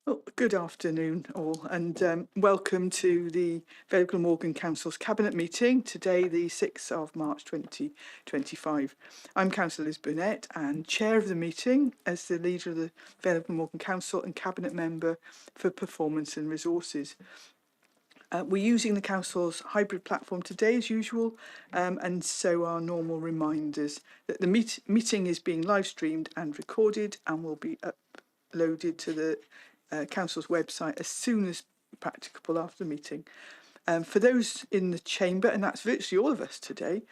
Well, good afternoon all, and welcome to the Vale of Glamorgan Council's Cabinet meeting, today the 6th of March 2025. I'm Councillor Liz Burnett and Chair of the meeting as the leader of the Vale of Glamorgan Council and Cabinet Member for Performance and Resources. We're using the Council's hybrid platform today as usual, and so are normal reminders that the meeting is being live streamed and recorded and will be uploaded to the Council's website as soon as practicable after the meeting. For those in the chamber, and that's virtually all of us today,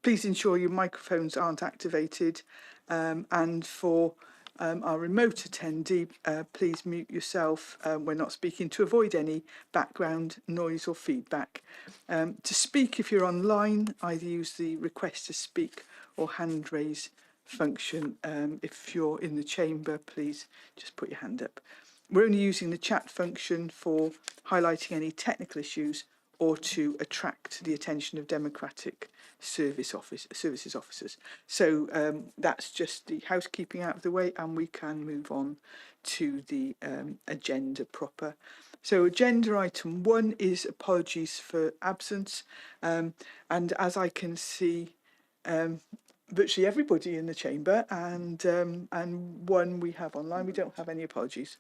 please ensure your microphones aren't activated, and for our remote attendee, please mute yourself when not speaking to avoid any background noise or feedback. To speak, if you're online, either use the request to speak or hand raise function. If you're in the chamber, please just put your hand up. We're only using the chat function for highlighting any technical issues or to attract the attention of Democratic Services officers. So that's just the housekeeping out of the way, and we can move on to the agenda proper. So agenda item 1 is apologies for absence, and as I can see, virtually everybody in the chamber, and one we have online. We don't have any apologies.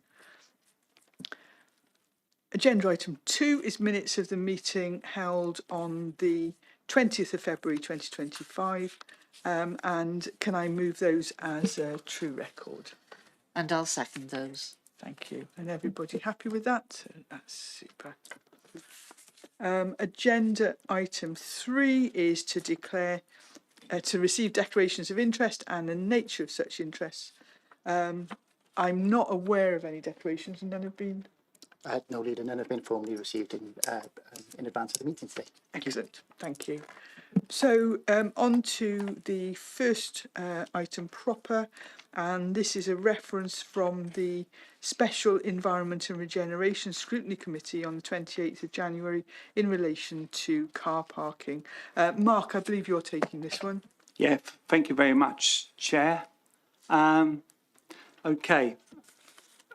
Agenda item 2 is minutes of the meeting held on the 20th of February 2025, and can I move those as a true record? And I'll second those. Thank you. And everybody happy with that? That's super. Agenda item 3 is to declare to receive declarations of interest and the nature of such interests. I'm not aware of any declarations, and none have been. No, Leader, none have been formally received in advance of the meeting today. Excellent, thank you. So on to the first item proper, and this is a reference from the Special Environment and Regeneration Scrutiny Committee on the 28th of January in relation to car parking. Mark, I believe you're taking this one. Yeah, thank you very much, Chair. Okay.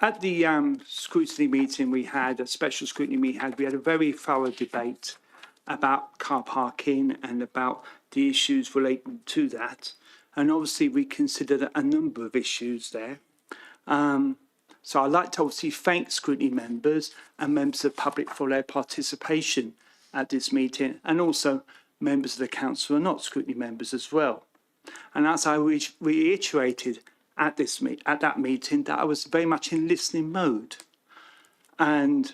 At the scrutiny meeting we had, a special scrutiny we had a very thorough debate about car parking and about the issues relating to that. And obviously we considered a number of issues there. So I'd like to obviously thank scrutiny members and members of the public for their participation at this meeting, and also members of the council who are not scrutiny members as well. And as I reiterated at that meeting, that I was very much in listening mode. And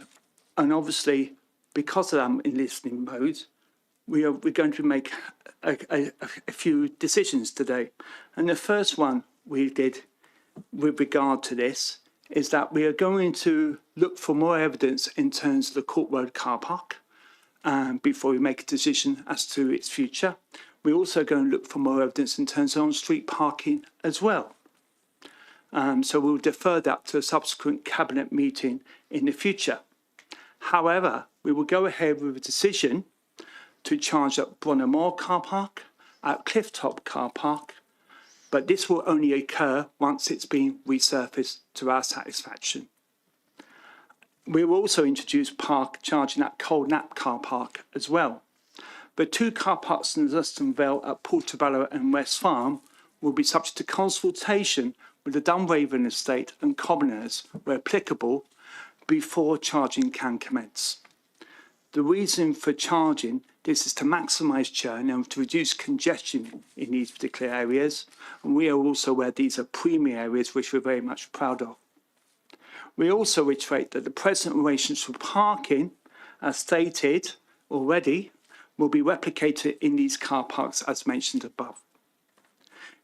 obviously, because I'm in listening mode, we're going to make a few decisions today. And the first one we did with regard to this is that we are going to look for more evidence in terms of the Court Road car park before we make a decision as to its future. We're also going to look for more evidence in terms of on-street parking as well. So we'll defer that to a subsequent cabinet meeting in the future. However, we will go ahead with a decision to charge at Bronner Moor car park, at Clifftop car park, but this will only occur once it's been resurfaced to our satisfaction. We will also introduce park charging at Cold Nap car park as well. The 2 car parks in Luston Vale at Portobello and West Farm will be subject to consultation with the Dunraven estate and commoners, where applicable, before charging can commence. The reason for charging this is to maximise churn and to reduce congestion in these particular areas, and we are also aware these are premier areas which we're very much proud of. We also reiterate that the present arrangements for parking, as stated already, will be replicated in these car parks as mentioned above.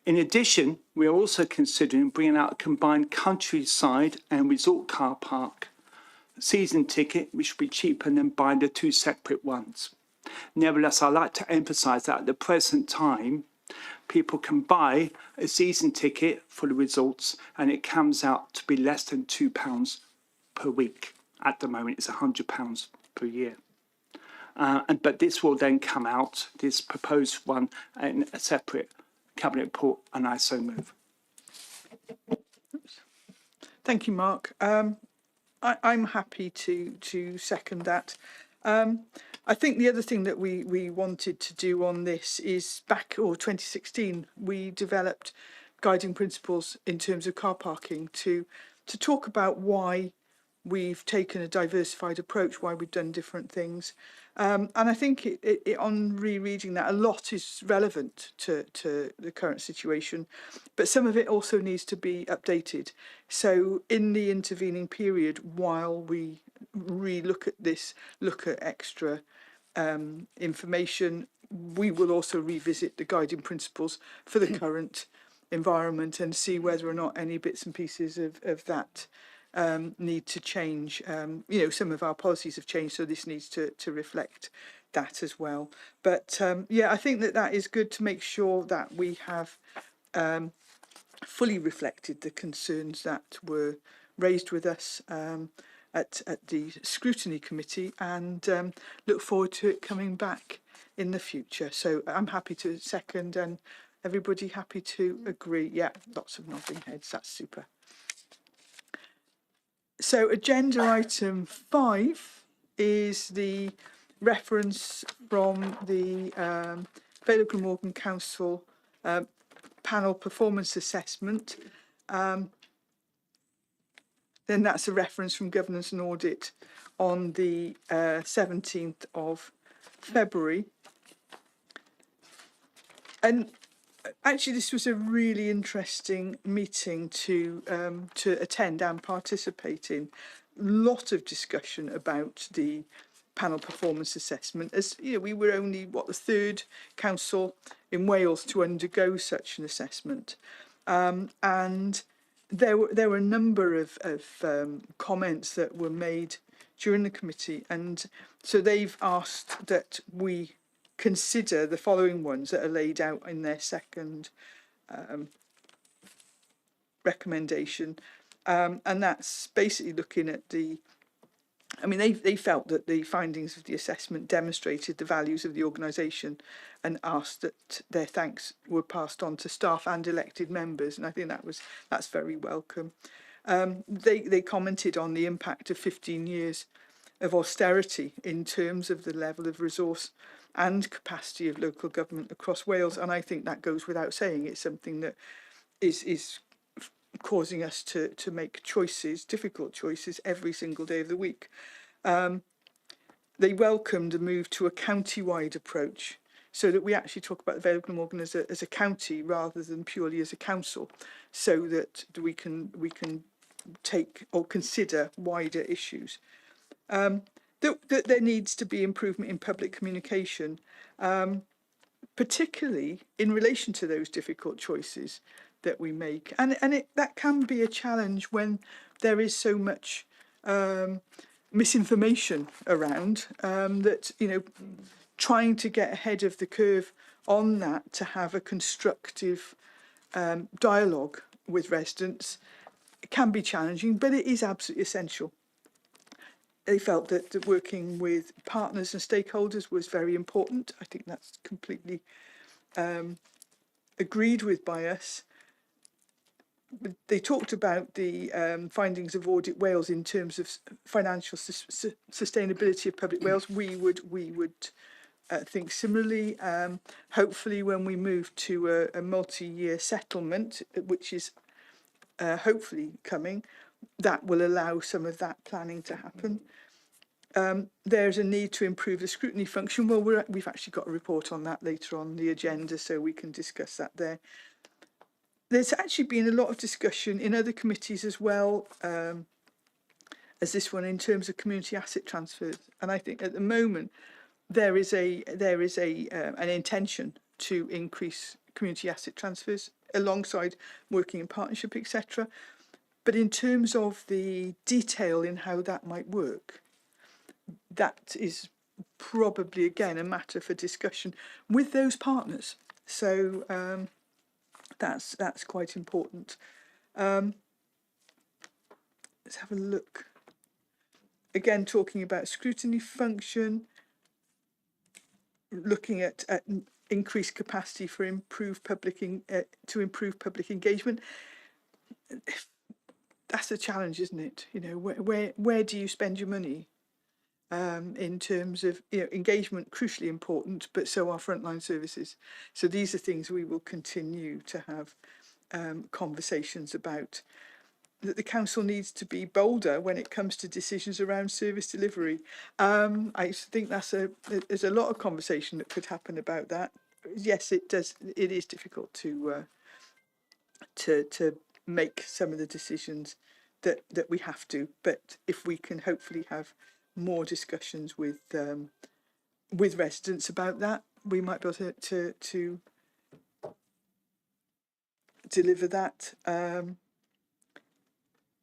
In addition, we are also considering bringing out a combined countryside and resort car park season ticket, which will be cheaper than buying the 2 separate ones. Nevertheless, I'd like to emphasise that at the present time, people can buy a season ticket for the resorts and it comes out to be less than £2 per week. At the moment, it's £100 per year. But this will then come out, this proposed one, in a separate cabinet report, and I so move. Thank you, Mark. I'm happy to second that. I think the other thing that we wanted to do on this is 2016, we developed guiding principles in terms of car parking to talk about why we've taken a diversified approach, why we've done different things. And I think on rereading that, a lot is relevant to the current situation, but some of it also needs to be updated. So in the intervening period, while we re-look at this, look at extra information, we will also revisit the guiding principles for the current environment and see whether or not any bits and pieces of that need to change. Some of our policies have changed, so this needs to reflect that as well. But I think that is good to make sure that we have fully reflected the concerns that were raised with us at the scrutiny committee, and look forward to it coming back in the future. So I'm happy to second, and everybody happy to agree. Yeah, lots of nodding heads. That's super. So agenda item 5 is the reference from the Vale of Glamorgan Council panel performance assessment. Then that's a reference from Governance and Audit on the 17th of February. And actually, this was a really interesting meeting to attend and participate in. Lot of discussion about the panel performance assessment. As you know, we were only the third council in Wales to undergo such an assessment, and there were a number of comments that were made during the committee, and so they've asked that we consider the following ones that are laid out in their second recommendation, and that's basically looking at they felt that the findings of the assessment demonstrated the values of the organisation and asked that their thanks were passed on to staff and elected members, and I think that's very welcome. They commented on the impact of 15 years of austerity in terms of the level of resource and capacity of local government across Wales, and I think that goes without saying. It's something that is causing us to make choices, difficult choices, every single day of the week. They welcomed a move to a county-wide approach, so that we actually talk about the Vale of Glamorgan as a county rather than purely as a council, so that we can take or consider wider issues. That there needs to be improvement in public communication, particularly in relation to those difficult choices that we make. And that can be a challenge when there is so much misinformation around, that, trying to get ahead of the curve on that, to have a constructive dialogue with residents, can be challenging, but it is absolutely essential. They felt that working with partners and stakeholders was very important. I think that's completely agreed with by us. They talked about the findings of Audit Wales in terms of financial sustainability of Public Wales. We would think similarly. Hopefully, when we move to a multi-year settlement, which is hopefully coming, that will allow some of that planning to happen. There's a need to improve the scrutiny function. Well, we've actually got a report on that later on the agenda, so we can discuss that there. There's actually been a lot of discussion in other committees as well as this one in terms of community asset transfers, and I think at the moment there is an intention to increase community asset transfers alongside working in partnership, etc. But in terms of the detail in how that might work, that is probably again a matter for discussion with those partners. So that's quite important. Let's have a look. Again, talking about scrutiny function, looking at increased capacity for to improve public engagement. that's a challenge, isn't it? You know, where do you spend your money? In terms of, you know, engagement, crucially important, but so are frontline services. So these are things we will continue to have conversations about. That the council needs to be bolder when it comes to decisions around service delivery. I think there's a lot of conversation that could happen about that. Yes, it does. It is difficult to make some of the decisions that we have to. But if we can hopefully have more discussions with residents about that, we might be able to deliver that.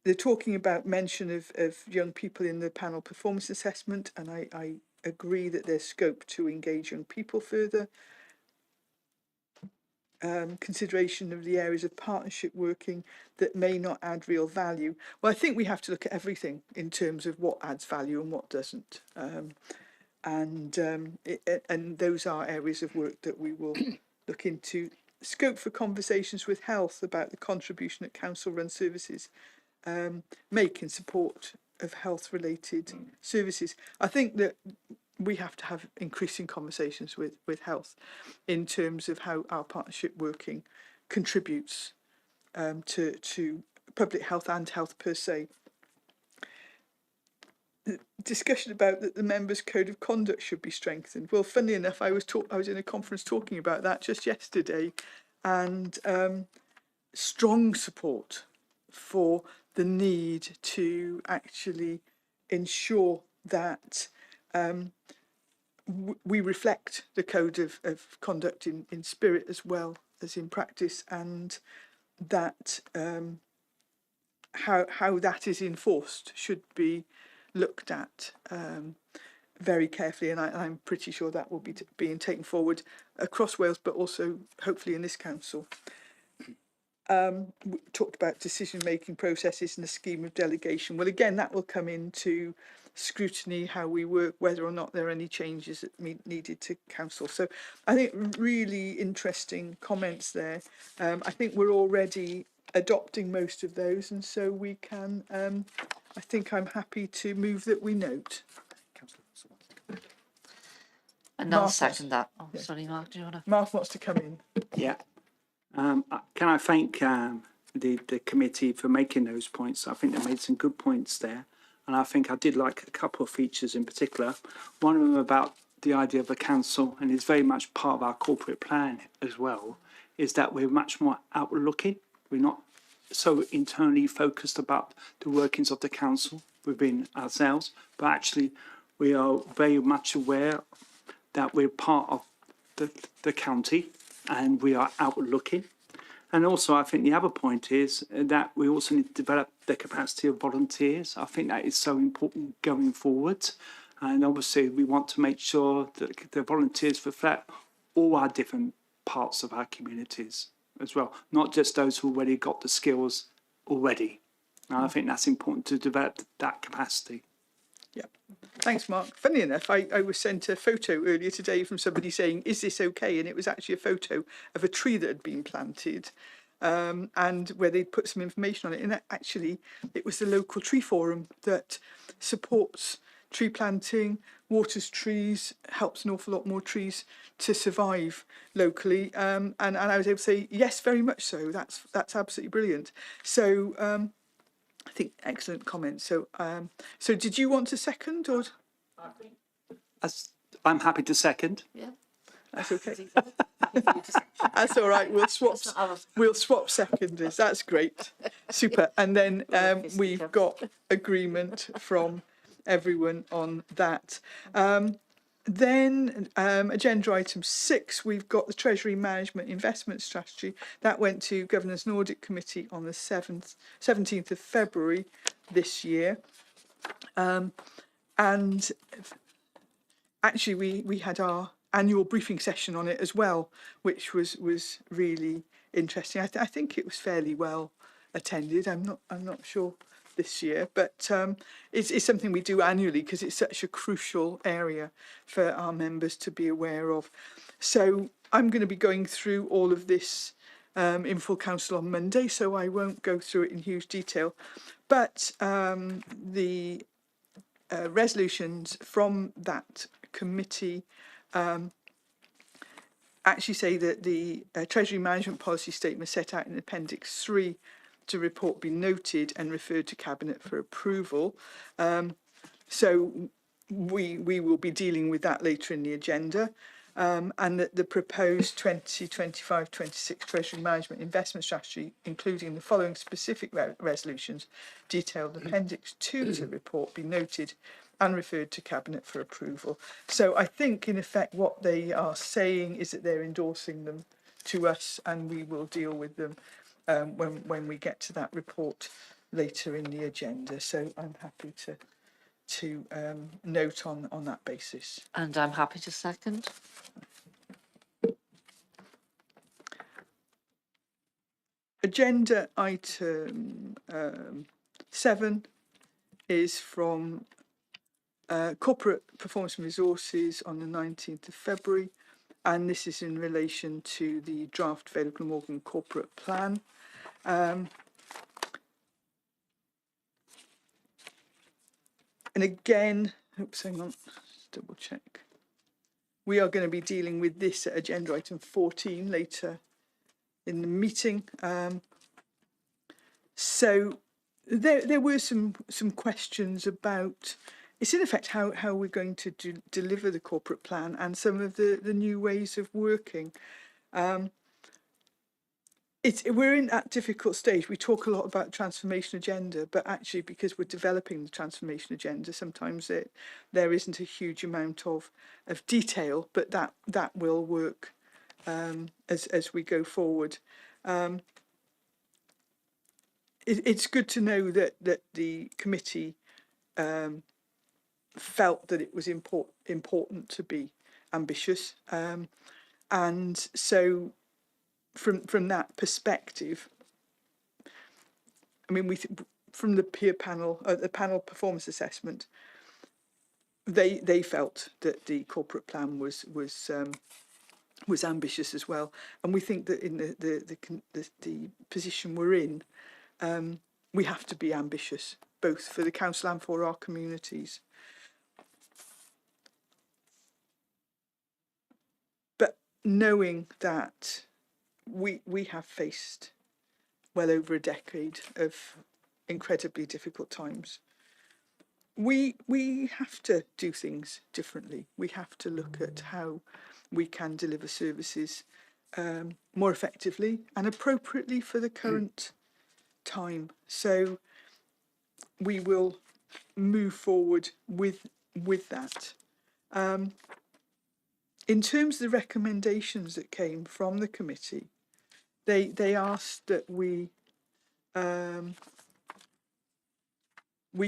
They're talking about mention of young people in the panel performance assessment, and I agree that there's scope to engage young people further. Consideration of the areas of partnership working that may not add real value. Well, I think we have to look at everything in terms of what adds value and what doesn't. And those are areas of work that we will look into. Scope for conversations with health about the contribution that council-run services make in support of health-related services. I think that we have to have increasing conversations with health in terms of how our partnership working contributes to public health and health per se. Discussion about that the members' code of conduct should be strengthened. Well, funnily enough, I was in a conference talking about that just yesterday, and strong support for the need to actually ensure that we reflect the code of conduct in spirit as well as in practice, and that how that is enforced should be looked at very carefully, and I'm pretty sure that will be being taken forward across Wales, but also hopefully in this council. We talked about decision-making processes and the scheme of delegation. Well, again, that will come into scrutiny, how we work, whether or not there are any changes that needed to council. So I think really interesting comments there. I think we're already adopting most of those, and so we can, I think I'm happy to move that we note. And I'll Mark second that. Oh, yeah. sorry, Mark, do you want to? Mark wants to come in. Yeah. Can I thank the committee for making those points? I think they made some good points there. And I think I did like a couple of features in particular. One of them about the idea of a council, and it's very much part of our corporate plan as well, is that we're much more outward-looking. We're not so internally focused about the workings of the council within ourselves, but actually we are very much aware that we're part of the county and we are outward-looking. And also, I think the other point is that we also need to develop the capacity of volunteers. I think that is so important going forward. And obviously, we want to make sure that the volunteers reflect all our different parts of our communities as well, not just those who already got the skills already. And I think that's important to develop that capacity. Yeah, thanks, Mark. Funny enough, I was sent a photo earlier today from somebody saying, "Is this okay?" And it was actually a photo of a tree that had been planted, and where they'd put some information on it. And actually, it was the local tree forum that supports tree planting, waters trees, helps an awful lot more trees to survive locally. And I was able to say, yes, very much so. That's absolutely brilliant. So. I think excellent comments. So, so did you want to second, or I'm happy to second. Yeah. that's okay? That's all right. We'll swap seconders. That's great, super. And then we've got agreement from everyone on that. Then agenda item 6, we've got the Treasury Management Investment Strategy. That went to Governance and Audit Committee on the 17th of February this year. And actually we had our annual briefing session on it as well, which was really interesting. I think it was fairly well attended. I'm not sure this year, but it's something we do annually because it's such a crucial area for our members to be aware of. So I'm going to be going through all of this in full council on Monday, so I won't go through it in huge detail. But the resolutions from that committee actually say that the Treasury Management Policy Statement set out in Appendix 3 to report be noted and referred to Cabinet for approval. So we will be dealing with that later in the agenda. And that the proposed 2025-26 Treasury Management Investment Strategy, including the following specific resolutions, detailed in Appendix 2 to the report, be noted and referred to Cabinet for approval. So I think, in effect, what they are saying is that they're endorsing them to us, and we will deal with them when we get to that report later in the agenda. So I'm happy to note on that basis. And I'm happy to second. Agenda item 7 is from Corporate Performance and Resources on the 19th of February, and this is in relation to the draft Vale of Glamorgan corporate plan. And again, oops, hang on, let's double check. We are going to be dealing with this at agenda item 14 later in the meeting. So there were some questions about, it's in effect how we're going to deliver the corporate plan and some of the new ways of working. We're in that difficult stage. We talk a lot about transformation agenda, but actually because we're developing the transformation agenda, sometimes there isn't a huge amount of detail, but that will work as we go forward. It's good to know that the committee felt that it was important to be ambitious, and so from that perspective, I mean, from the peer panel, the panel performance assessment, they felt that the corporate plan was ambitious as well, and we think that in the position we're in, we have to be ambitious, both for the council and for our communities. But knowing that we have faced well over a decade of incredibly difficult times, we have to do things differently. We have to look at how we can deliver services more effectively and appropriately for the current time. So we will move forward with that. In terms of the recommendations that came from the committee, they asked that we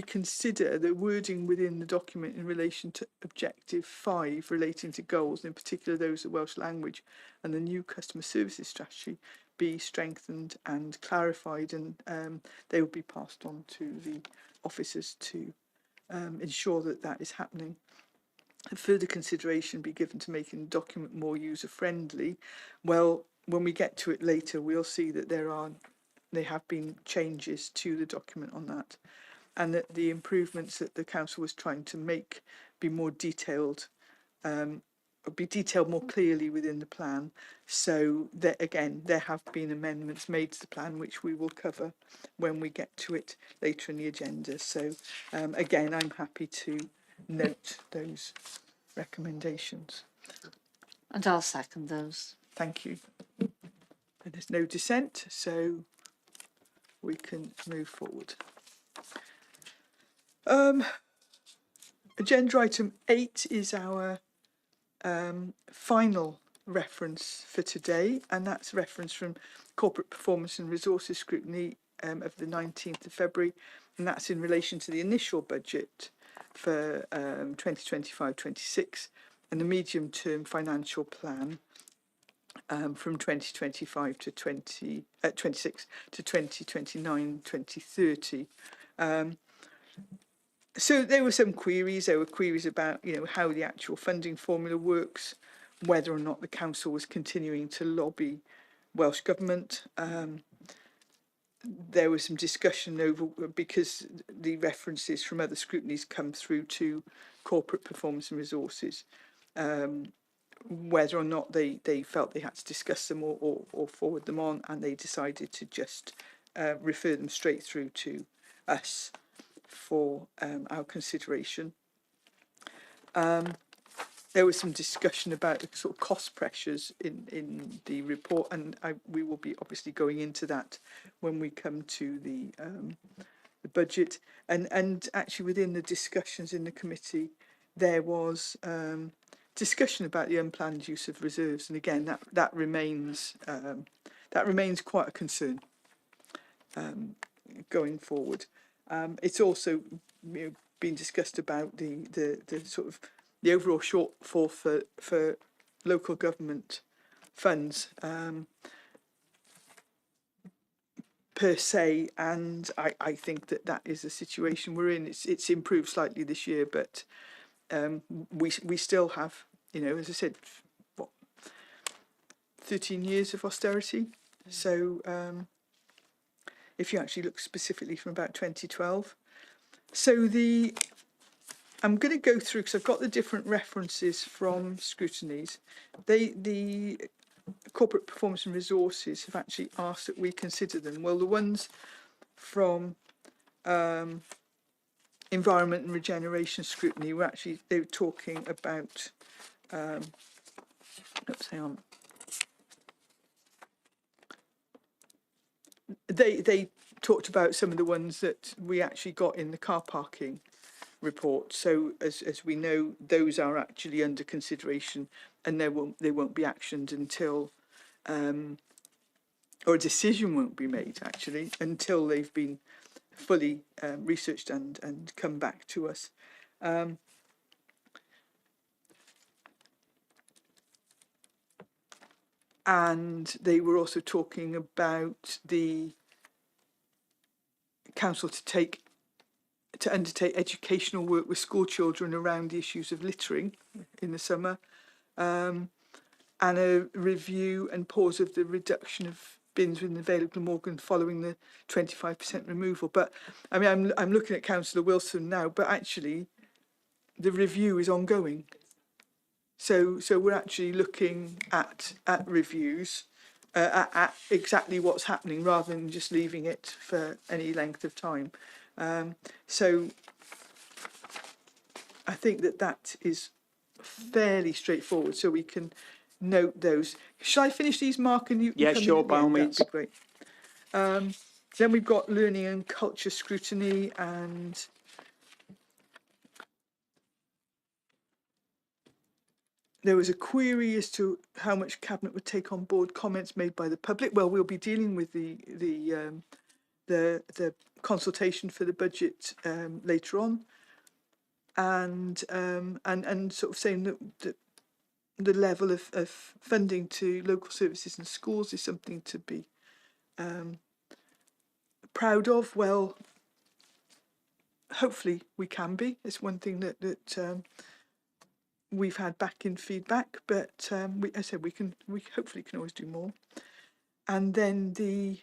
consider the wording within the document in relation to Objective 5 relating to goals, in particular those of Welsh language and the new customer services strategy, be strengthened and clarified, and they will be passed on to the officers to ensure that is happening. Further consideration be given to making the document more user-friendly. Well, when we get to it later, we'll see that there have been changes to the document on that, and that the improvements that the council was trying to make be more detailed, be detailed more clearly within the plan. So that, again, there have been amendments made to the plan, which we will cover when we get to it later in the agenda. So again, I'm happy to note those recommendations. And I'll second those. Thank you. And there's no dissent, so we can move forward. Agenda item 8 is our final reference for today, and that's reference from Corporate Performance and Resources Scrutiny of the 19th of February, and that's in relation to the initial budget for 2025-26 and the medium-term financial plan from 2025 to 26 to 2029-2030. So there were some queries. There were queries about, how the actual funding formula works, whether or not the council was continuing to lobby Welsh Government. there was some discussion over, because the references from other scrutinies come through to corporate performance and resources, whether or not they felt they had to discuss them or forward them on, and they decided to just refer them straight through to us for our consideration. There was some discussion about the sort of cost pressures in the report, and we will be obviously going into that when we come to the budget. And actually within the discussions in the committee, there was discussion about the unplanned use of reserves, and again that remains quite a concern going forward. It's also been discussed about the sort of the overall shortfall for local government funds per se, and I think that is the situation we're in. It's improved slightly this year, but we still have, as I said, 13 years of austerity. So if you actually look specifically from about 2012. So I'm going to go through, because I've got the different references from scrutinies. The corporate performance and resources have actually asked that we consider them. Well, the ones from environment and regeneration scrutiny they were talking about they talked about some of the ones that we actually got in the car parking report. So as we know, those are actually under consideration, and they won't be actioned until or a decision won't be made actually until they've been fully researched and come back to us. And they were also talking about the council to undertake educational work with school children around the issues of littering in the summer, and a review and pause of the reduction of bins within the Vale of Glamorgan following the 25% removal. But I mean, I'm looking at Councillor Wilson now, but actually the review is ongoing. So we're actually looking at reviews, at exactly what's happening, rather than just leaving it for any length of time. So I think that is fairly straightforward, so we can note those. Shall I finish these, Mark, and you can Yeah, come sure, in at the by all end? means. That'd be great. Then we've got learning and culture scrutiny, and there was a query as to how much Cabinet would take on board comments made by the public. Well, we'll be dealing with the consultation for the budget later on, and sort of saying that the level of funding to local services and schools is something to be proud of. Well, hopefully we can be. It's one thing that we've had back in feedback, but as I said, we hopefully can always do more. And then the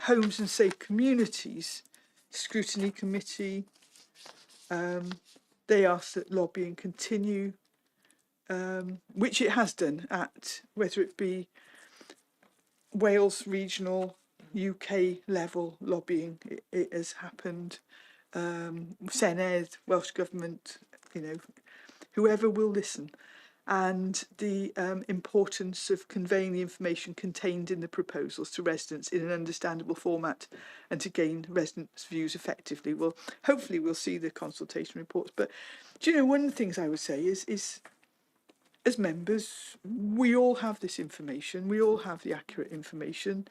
Homes and Safe Communities Scrutiny Committee, they asked that lobbying continue, which it has done at, whether it be Wales regional, UK level lobbying, it has happened. Senedd, Welsh Government, whoever will listen. And the importance of conveying the information contained in the proposals to residents in an understandable format and to gain residents' views effectively. Well, hopefully we'll see the consultation reports. But do you know, one of the things I would say is as members, we all have this information, we all have the accurate information,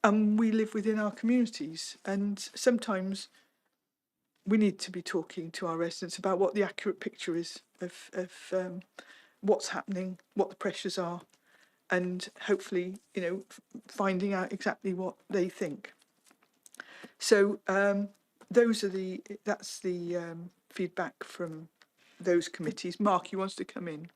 and we live within our communities. And sometimes we need to be talking to our residents about what the accurate picture is of what's happening, what the pressures are, and hopefully, finding out exactly what they think. So that's the feedback from those committees. Mark, you want to come in?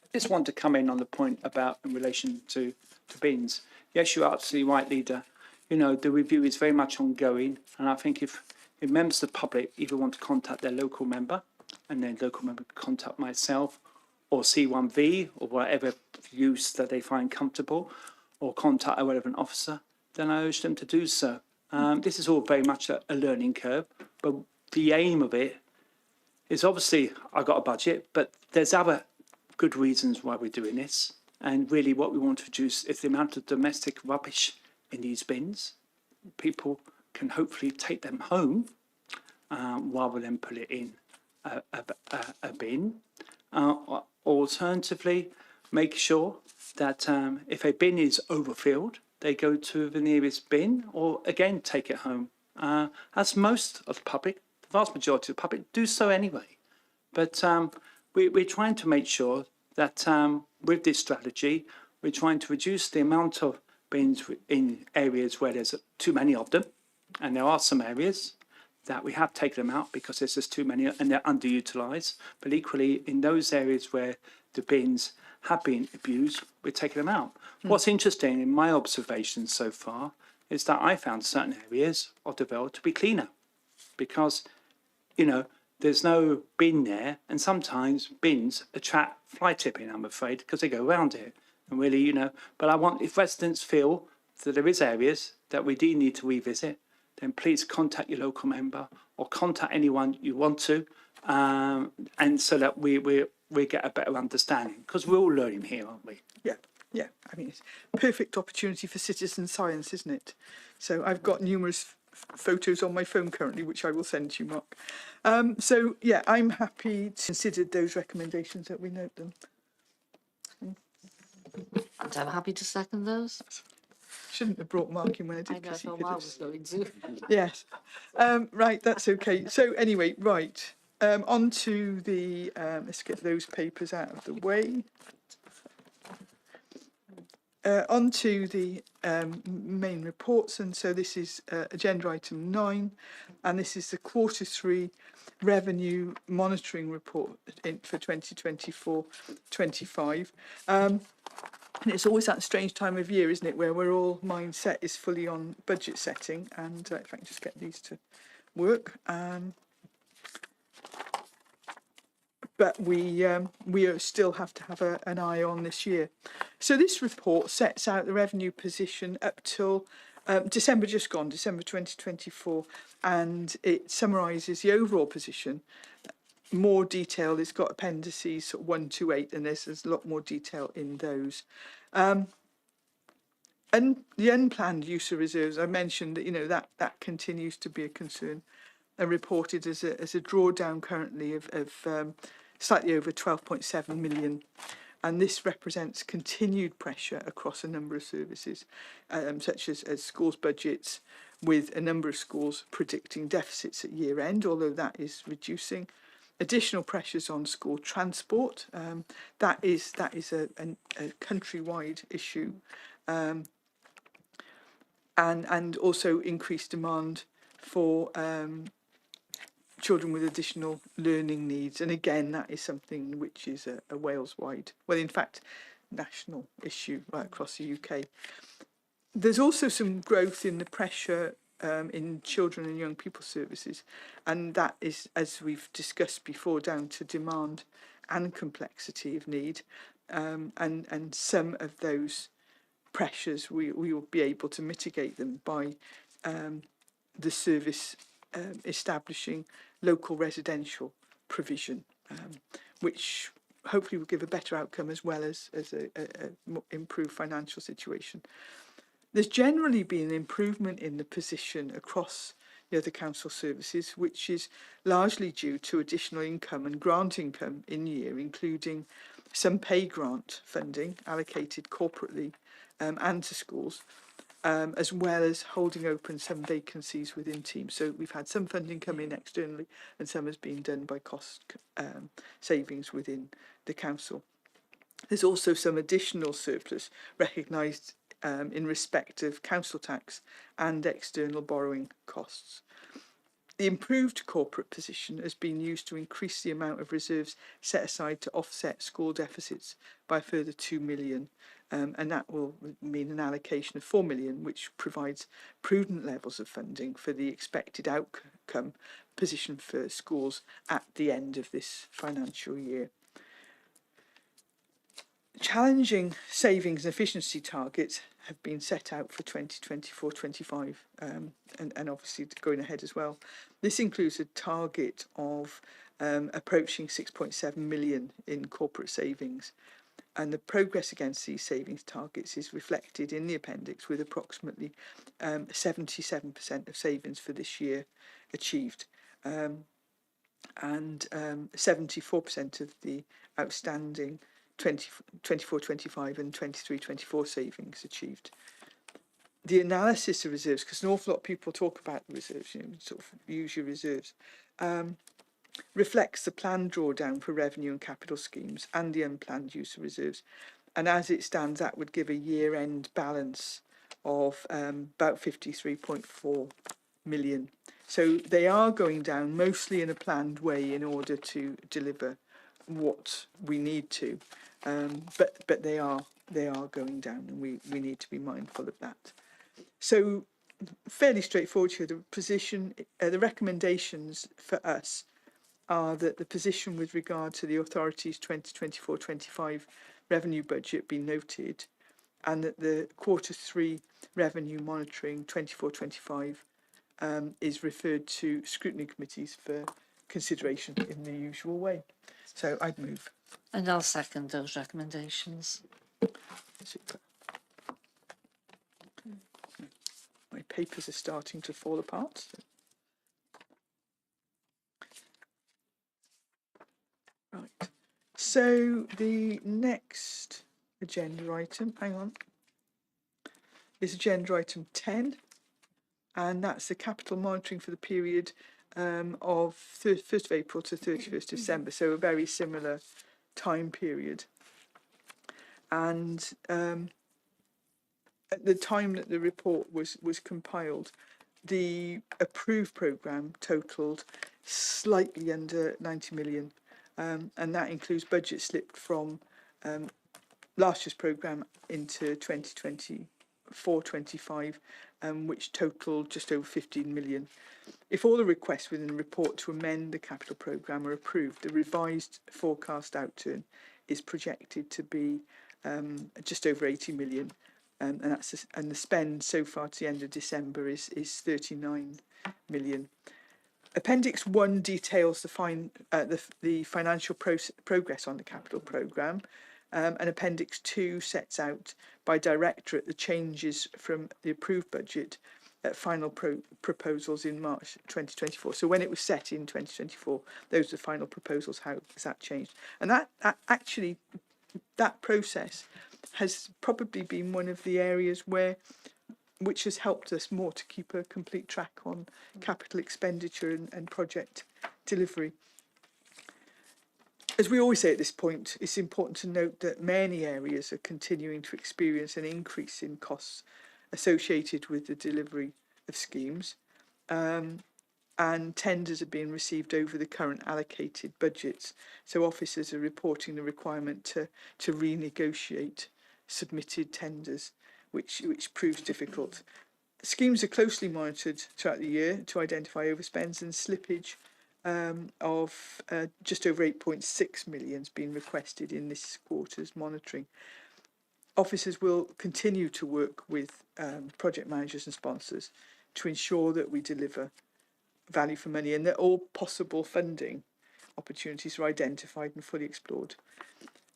I just want to come in on the point about in relation to bins. Yes, you're absolutely right, Leader. you know, the review is very much ongoing. And I think if members of the public either want to contact their local member and then local member can contact myself or C1V or whatever use that they find comfortable or contact a relevant officer, then I urge them to do so. This is all very much a learning curve, but the aim of it is obviously I've got a budget, but there's other good reasons why we're doing this. And really what we want to reduce is the amount of domestic rubbish in these bins. People can hopefully take them home rather than put it in a bin. Alternatively, make sure that if a bin is overfilled, they go to the nearest bin or again take it home. As most of the public, the vast majority of the public do so anyway. But we're trying to make sure that with this strategy, we're trying to reduce the amount of bins in areas where there's too many of them. And there are some areas that we have taken them out because there's just too many and they're underutilised. But equally, in those areas where the bins have been abused, we're taking them out. What's interesting in my observations so far is that I found certain areas of the Vale to be cleaner because, you know, there's no bin there, and sometimes bins attract fly tipping, I'm afraid, because they go around it. And really, you know, but I want, if residents feel that there is areas that we do need to revisit, then please contact your local member or contact anyone you want to, and so that we get a better understanding, because we're all learning here, aren't we? Yeah, yeah. I mean, it's a perfect opportunity for citizen science, isn't it? So I've got numerous photos on my phone currently, which I will send to you, Mark. So, yeah, I'm happy to consider those recommendations that we note them. And I'm happy to second those. Shouldn't have brought Mark in when I I did know because he how could I have... was going to. Yes. Right, that's okay. So anyway, right. On to the... let's get those papers out of the way. On to the main reports, and so this is agenda item 9, and this is the Q3 revenue monitoring report for 2024-25. And it's always that strange time of year, isn't it, where we're all mindset is fully on budget setting. And if I can just get these to work. But we still have to have an eye on this year. So this report sets out the revenue position up till December just gone, December 2024, and it summarises the overall position. More detail, it's got appendices sort of 1 to 8, and there's a lot more detail in those. And the unplanned use of reserves, I mentioned that, you know, that continues to be a concern, reported as a drawdown currently of slightly over 12.7 million. And this represents continued pressure across a number of services, such as schools' budgets, with a number of schools predicting deficits at year end, although that is reducing. Additional pressures on school transport. That is a countrywide issue. And also increased demand for children with additional learning needs. And again, that is something which is a Wales-wide, well, in fact, national issue right across the UK. There's also some growth in the pressure in children and young people services. And that is, as we've discussed before, down to demand and complexity of need. And some of those pressures, we will be able to mitigate them by the service establishing local residential provision, which hopefully will give a better outcome as well as a improved financial situation. There's generally been an improvement in the position across the other council services, which is largely due to additional income and grant income in year, including some pay grant funding allocated corporately and to schools, as well as holding open some vacancies within teams. So we've had some funding come in externally and some has been done by cost savings within the council. There's also some additional surplus recognised in respect of council tax and external borrowing costs. The improved corporate position has been used to increase the amount of reserves set aside to offset school deficits by a further 2 million. And that will mean an allocation of 4 million, which provides prudent levels of funding for the expected outcome position for schools at the end of this financial year. Challenging savings and efficiency targets have been set out for 2024-25 and obviously going ahead as well. This includes a target of approaching 6.7 million in corporate savings, and the progress against these savings targets is reflected in the appendix, with approximately 77% of savings for this year achieved, and 74% of the outstanding 24-25 and 23-24 savings achieved. The analysis of reserves, because an awful lot of people talk about the reserves, sort of use your reserves, reflects the planned drawdown for revenue and capital schemes and the unplanned use of reserves. And as it stands, that would give a year-end balance of about 53.4 million. So they are going down mostly in a planned way in order to deliver what we need to. But they are going down, and we need to be mindful of that. So fairly straightforward here. The recommendations for us are that the position with regard to the authority's 2024-25 revenue budget be noted, and that the Q3 revenue monitoring 24-25 is referred to scrutiny committees for consideration in the usual way. So I'd move. And I'll second those recommendations. Super. My papers are starting to fall apart. Right. So the next agenda item, is agenda item 10, and that's the capital monitoring for the period of 1st of April to 31st December, so a very similar time period. And at the time that the report was compiled, the approved programme totalled slightly under 90 million, and that includes budget slipped from last year's programme into 2024-25, which totalled just over 15 million. If all the requests within the report to amend the capital programme are approved, the revised forecast outturn is projected to be just over 80 million, and the spend so far to the end of December is 39 million. Appendix 1 details the financial progress on the capital programme, and Appendix 2 sets out by directorate the changes from the approved budget at final proposals in March 2024. So when it was set in 2024, those are the final proposals. How has that changed? And that actually, that process has probably been one of the areas which has helped us more to keep a complete track on capital expenditure and project delivery. As we always say at this point, it's important to note that many areas are continuing to experience an increase in costs associated with the delivery of schemes, and tenders are being received over the current allocated budgets. So officers are reporting the requirement to renegotiate submitted tenders, which proves difficult. Schemes are closely monitored throughout the year to identify overspends, and slippage of just over 8.6 million has been requested in this quarter's monitoring. Officers will continue to work with project managers and sponsors to ensure that we deliver value for money and that all possible funding opportunities are identified and fully explored.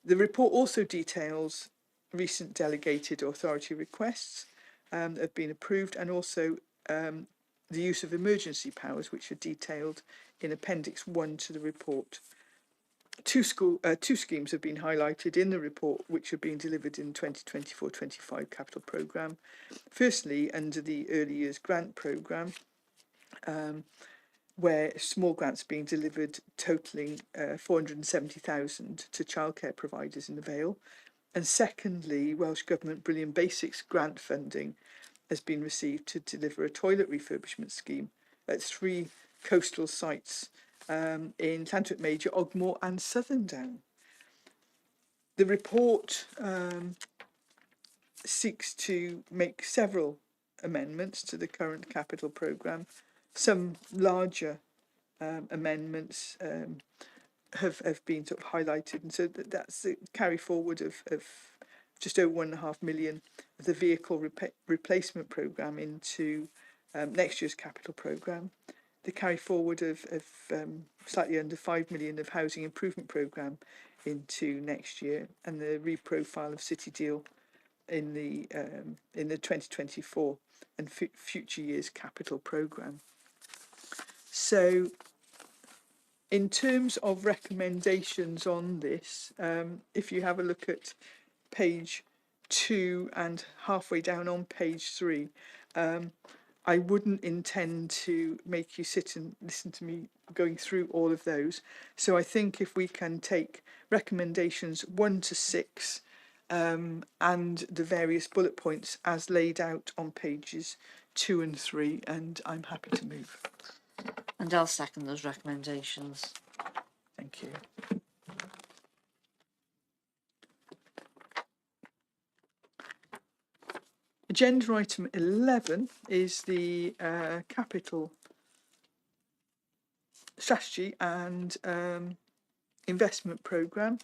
The report also details recent delegated authority requests that have been approved, and also the use of emergency powers, which are detailed in Appendix 1 to the report. Two schemes have been highlighted in the report which are being delivered in 2024-25 capital programme. Firstly, under the early years grant programme, where small grants are being delivered totalling 470,000 to childcare providers in the Vale. And secondly, Welsh Government Brilliant Basics grant funding has been received to deliver a toilet refurbishment scheme at 3 coastal sites in Llantwit Major, Ogmore and Southern Down. The report seeks to make several amendments to the current capital programme. Some larger amendments have been sort of highlighted, and so that's the carry forward of just over £1.5 million of the vehicle replacement programme into next year's capital programme. The carry forward of slightly under £5 million of housing improvement programme into next year, and the reprofile of City Deal in the 2024 and future years capital programme. So in terms of recommendations on this, if you have a look at page 2 and halfway down on page 3, I wouldn't intend to make you sit and listen to me going through all of those. So I think if we can take recommendations 1 to 6 and the various bullet points as laid out on pages 2 and 3, and I'm happy to move. And I'll second those recommendations. Thank you. Agenda item 11 is the capital strategy and investment programme,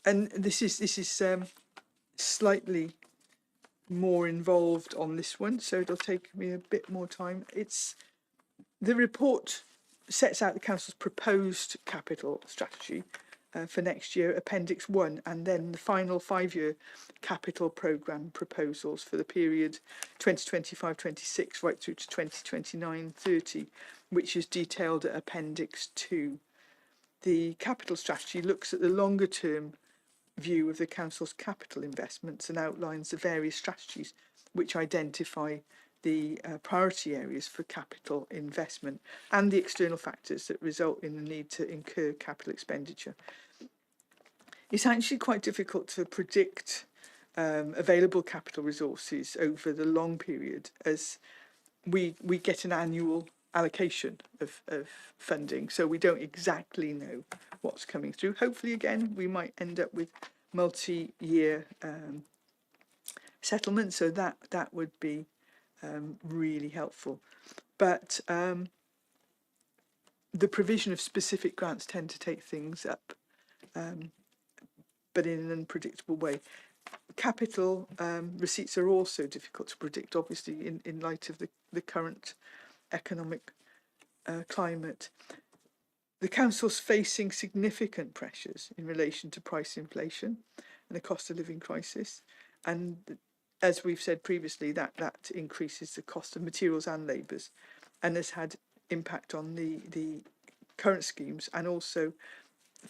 and this is slightly more involved on this one, so it'll take me a bit more time. It's the report sets out the council's proposed capital strategy for next year, Appendix 1, and then the final 5-year capital programme proposals for the period 2025-26 right through to 2029-30, which is detailed at Appendix 2. The capital strategy looks at the longer term view of the council's capital investments and outlines the various strategies which identify the priority areas for capital investment and the external factors that result in the need to incur capital expenditure. It's actually quite difficult to predict available capital resources over the long period, as we get an annual allocation of funding, so we don't exactly know what's coming through. Hopefully, again, we might end up with multi-year settlements, so that would be really helpful. But the provision of specific grants tend to take things up, but in an unpredictable way. Capital receipts are also difficult to predict, obviously, in light of the current economic climate. The council's facing significant pressures in relation to price inflation and the cost of living crisis, and as we've said previously, that increases the cost of materials and labours, and has had impact on the current schemes and also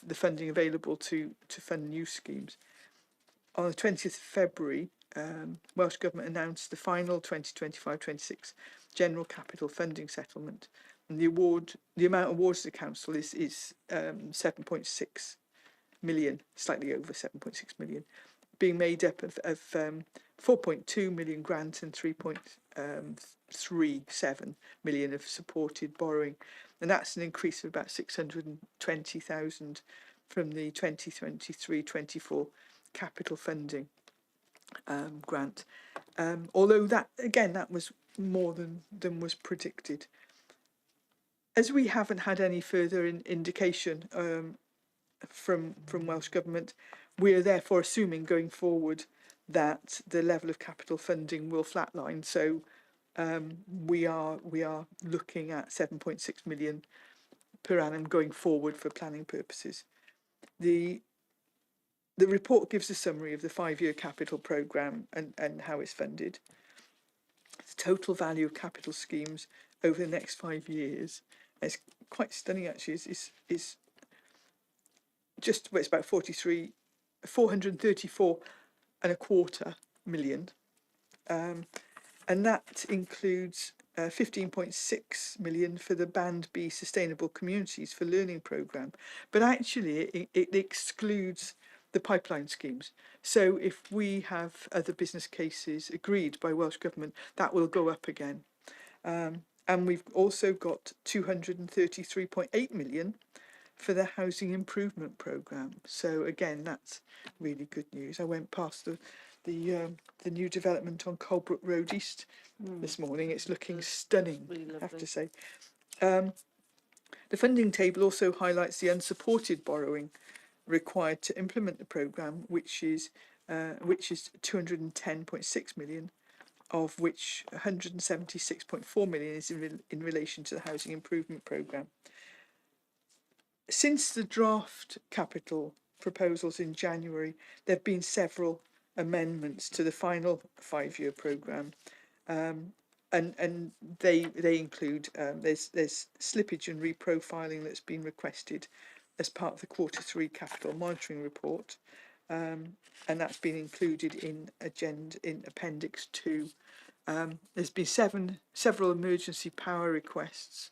the funding available to fund new schemes. On the 20th of February, Welsh Government announced the final 2025-26 general capital funding settlement, and the amount awarded to the council is 7.6 million, slightly over 7.6 million, being made up of 4.2 million grant and 3.37 million of supported borrowing, and that's an increase of about 620,000 from the 2023-24 capital funding grant. Although that was more than was predicted. As we haven't had any further indication from Welsh Government, we are therefore assuming going forward that the level of capital funding will flatline. So we are looking at 7.6 million per annum going forward for planning purposes. The report gives a summary of the 5-year capital programme and how it's funded. The total value of capital schemes over the next 5 years, it's quite stunning actually, is just, well, it's about 434.25 million, and that includes 15.6 million for the Band B Sustainable Communities for Learning programme, but actually it excludes the pipeline schemes. So if we have other business cases agreed by Welsh Government, that will go up again. And we've also got 233.8 million for the housing improvement programme. So again, that's really good news. I went past the new development on Colebrook Road East this morning. It's looking stunning, Really I have lovely. to say. The funding table also highlights the unsupported borrowing required to implement the programme, which is 210.6 million, of which 176.4 million is in relation to the housing improvement programme. Since the draft capital proposals in January, there have been several amendments to the final 5-year programme, and they include there's slippage and reprofiling that's been requested as part of the Q3 capital monitoring report, and that's been included in Appendix 2. There's been several emergency power requests,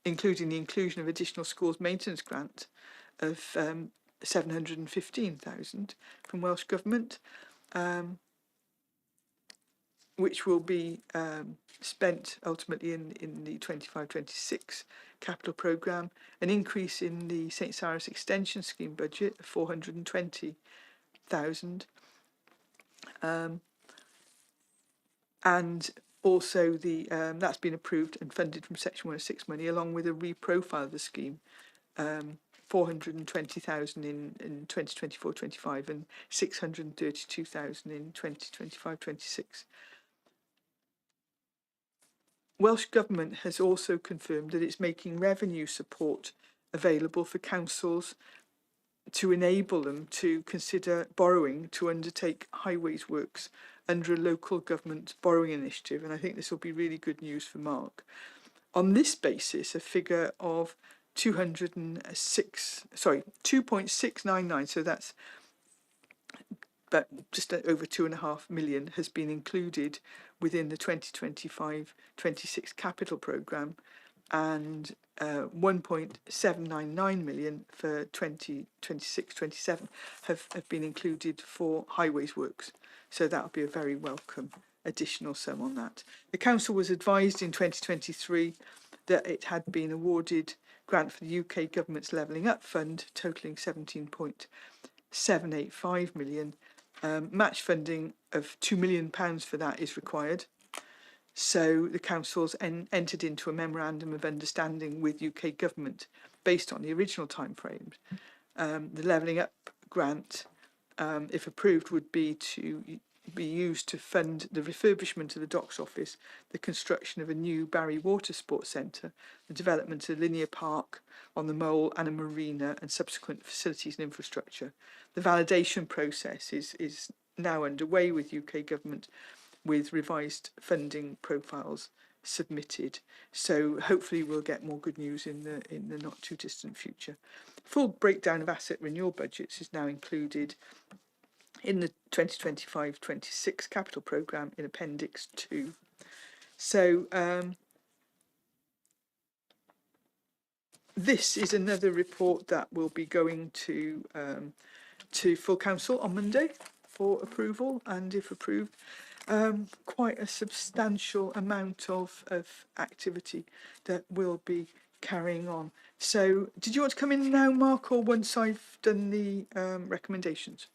including the inclusion of additional schools maintenance grant of 715,000 from Welsh Government, which will be spent ultimately in the 25-26 capital programme, an increase in the St Cyrus Extension Scheme budget of 420,000, and also that's been approved and funded from Section 106 money, along with a reprofile of the scheme, 420,000 in 2024-25 and 632,000 in 2025-26. Welsh Government has also confirmed that it's making revenue support available for councils to enable them to consider borrowing to undertake highways works under a local government borrowing initiative, and I think this will be really good news for Mark. On this basis, a figure of 2.699, so that's but just over 2.5 million, has been included within the 2025-26 capital programme, and 1.799 million for 2026-27 have been included for highways works. So that will be a very welcome additional sum on that. The council was advised in 2023 that it had been awarded grant for the UK government's Levelling Up Fund, totalling 17.785 million. Match funding of £2 million for that is required. So the council's entered into a memorandum of understanding with UK government based on the original timeframes. The Levelling Up grant, if approved, would be used to fund the refurbishment of the docks office, the construction of a new Barry Water Sports Centre, the development of a linear park on the Mole and a marina, and subsequent facilities and infrastructure. The validation process is now underway with UK government, with revised funding profiles submitted. So hopefully we'll get more good news in the not too distant future. Full breakdown of asset renewal budgets is now included in the 2025-26 capital programme in Appendix 2. So this is another report that will be going to full council on Monday for approval, and if approved, quite a substantial amount of activity that will be carrying on. So did you want to come in now, Mark, or once I've done the recommendations?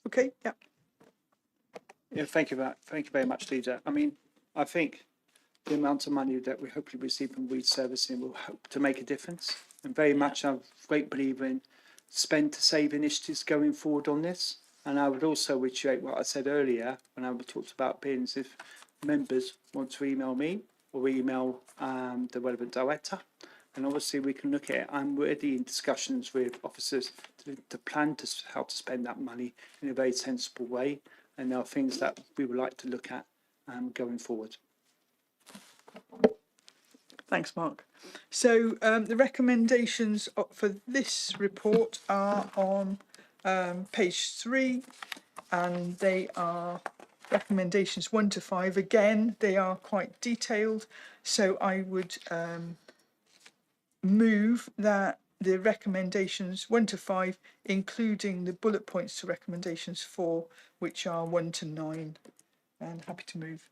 Okay, yeah. Yeah, thank you very much, Leader. I mean, I think the amount of money that we hopefully receive from weed servicing will hope to make a difference. And very much I'm a great believer in spend to save initiatives going forward on this. And I would also reiterate what I said earlier when I talked about bins. If members want to email me or email the relevant director, and obviously we can look at it. I'm already in discussions with officers to plan how to spend that money in a very sensible way. And there are things that we would like to look at going forward. Thanks, Mark. So the recommendations for this report are on page 3, and they are recommendations 1 to 5. Again, they are quite detailed, so I would move that the recommendations 1 to 5, including the bullet points to recommendations 4, which are 1 to 9, and happy to move.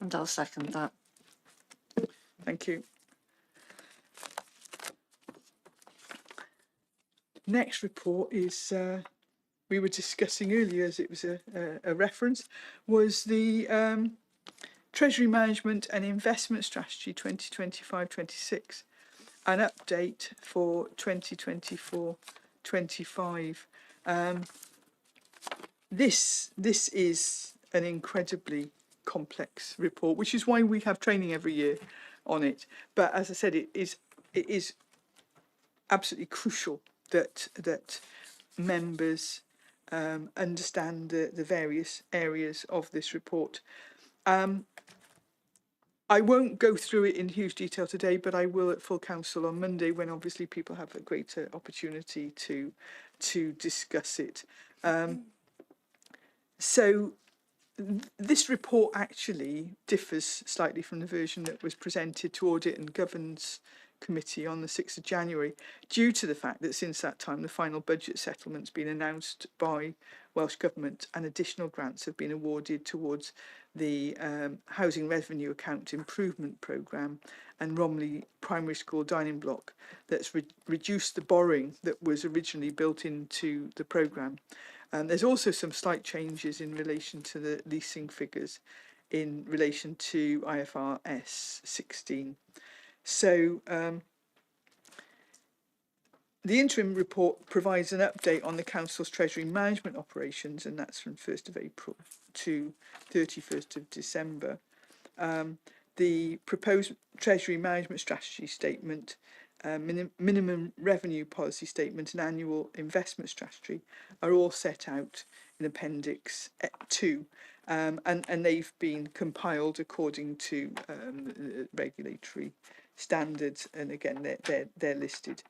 And I'll second that. Thank you. Next report is, we were discussing earlier as it was a reference, was the Treasury Management and Investment Strategy 2025-26, an update for 2024-25. This is an incredibly complex report, which is why we have training every year on it. But as I said, it is absolutely crucial that members understand the various areas of this report. I won't go through it in huge detail today, but I will at full council on Monday, when obviously people have a greater opportunity to discuss it. This report actually differs slightly from the version that was presented to Audit and Governance Committee on the 6th of January, due to the fact that since that time the final budget settlement's been announced by Welsh Government and additional grants have been awarded towards the Housing Revenue Account Improvement Programme and Romley Primary School Dining Block that's reduced the borrowing that was originally built into the programme. There's also some slight changes in relation to the leasing figures in relation to IFRS 16. So the interim report provides an update on the Council's Treasury management operations, and that's from 1st of April to 31st of December. The proposed Treasury management strategy statement, minimum revenue policy statement and annual investment strategy are all set out in Appendix 2, and they've been compiled according to regulatory standards, and again they're listed.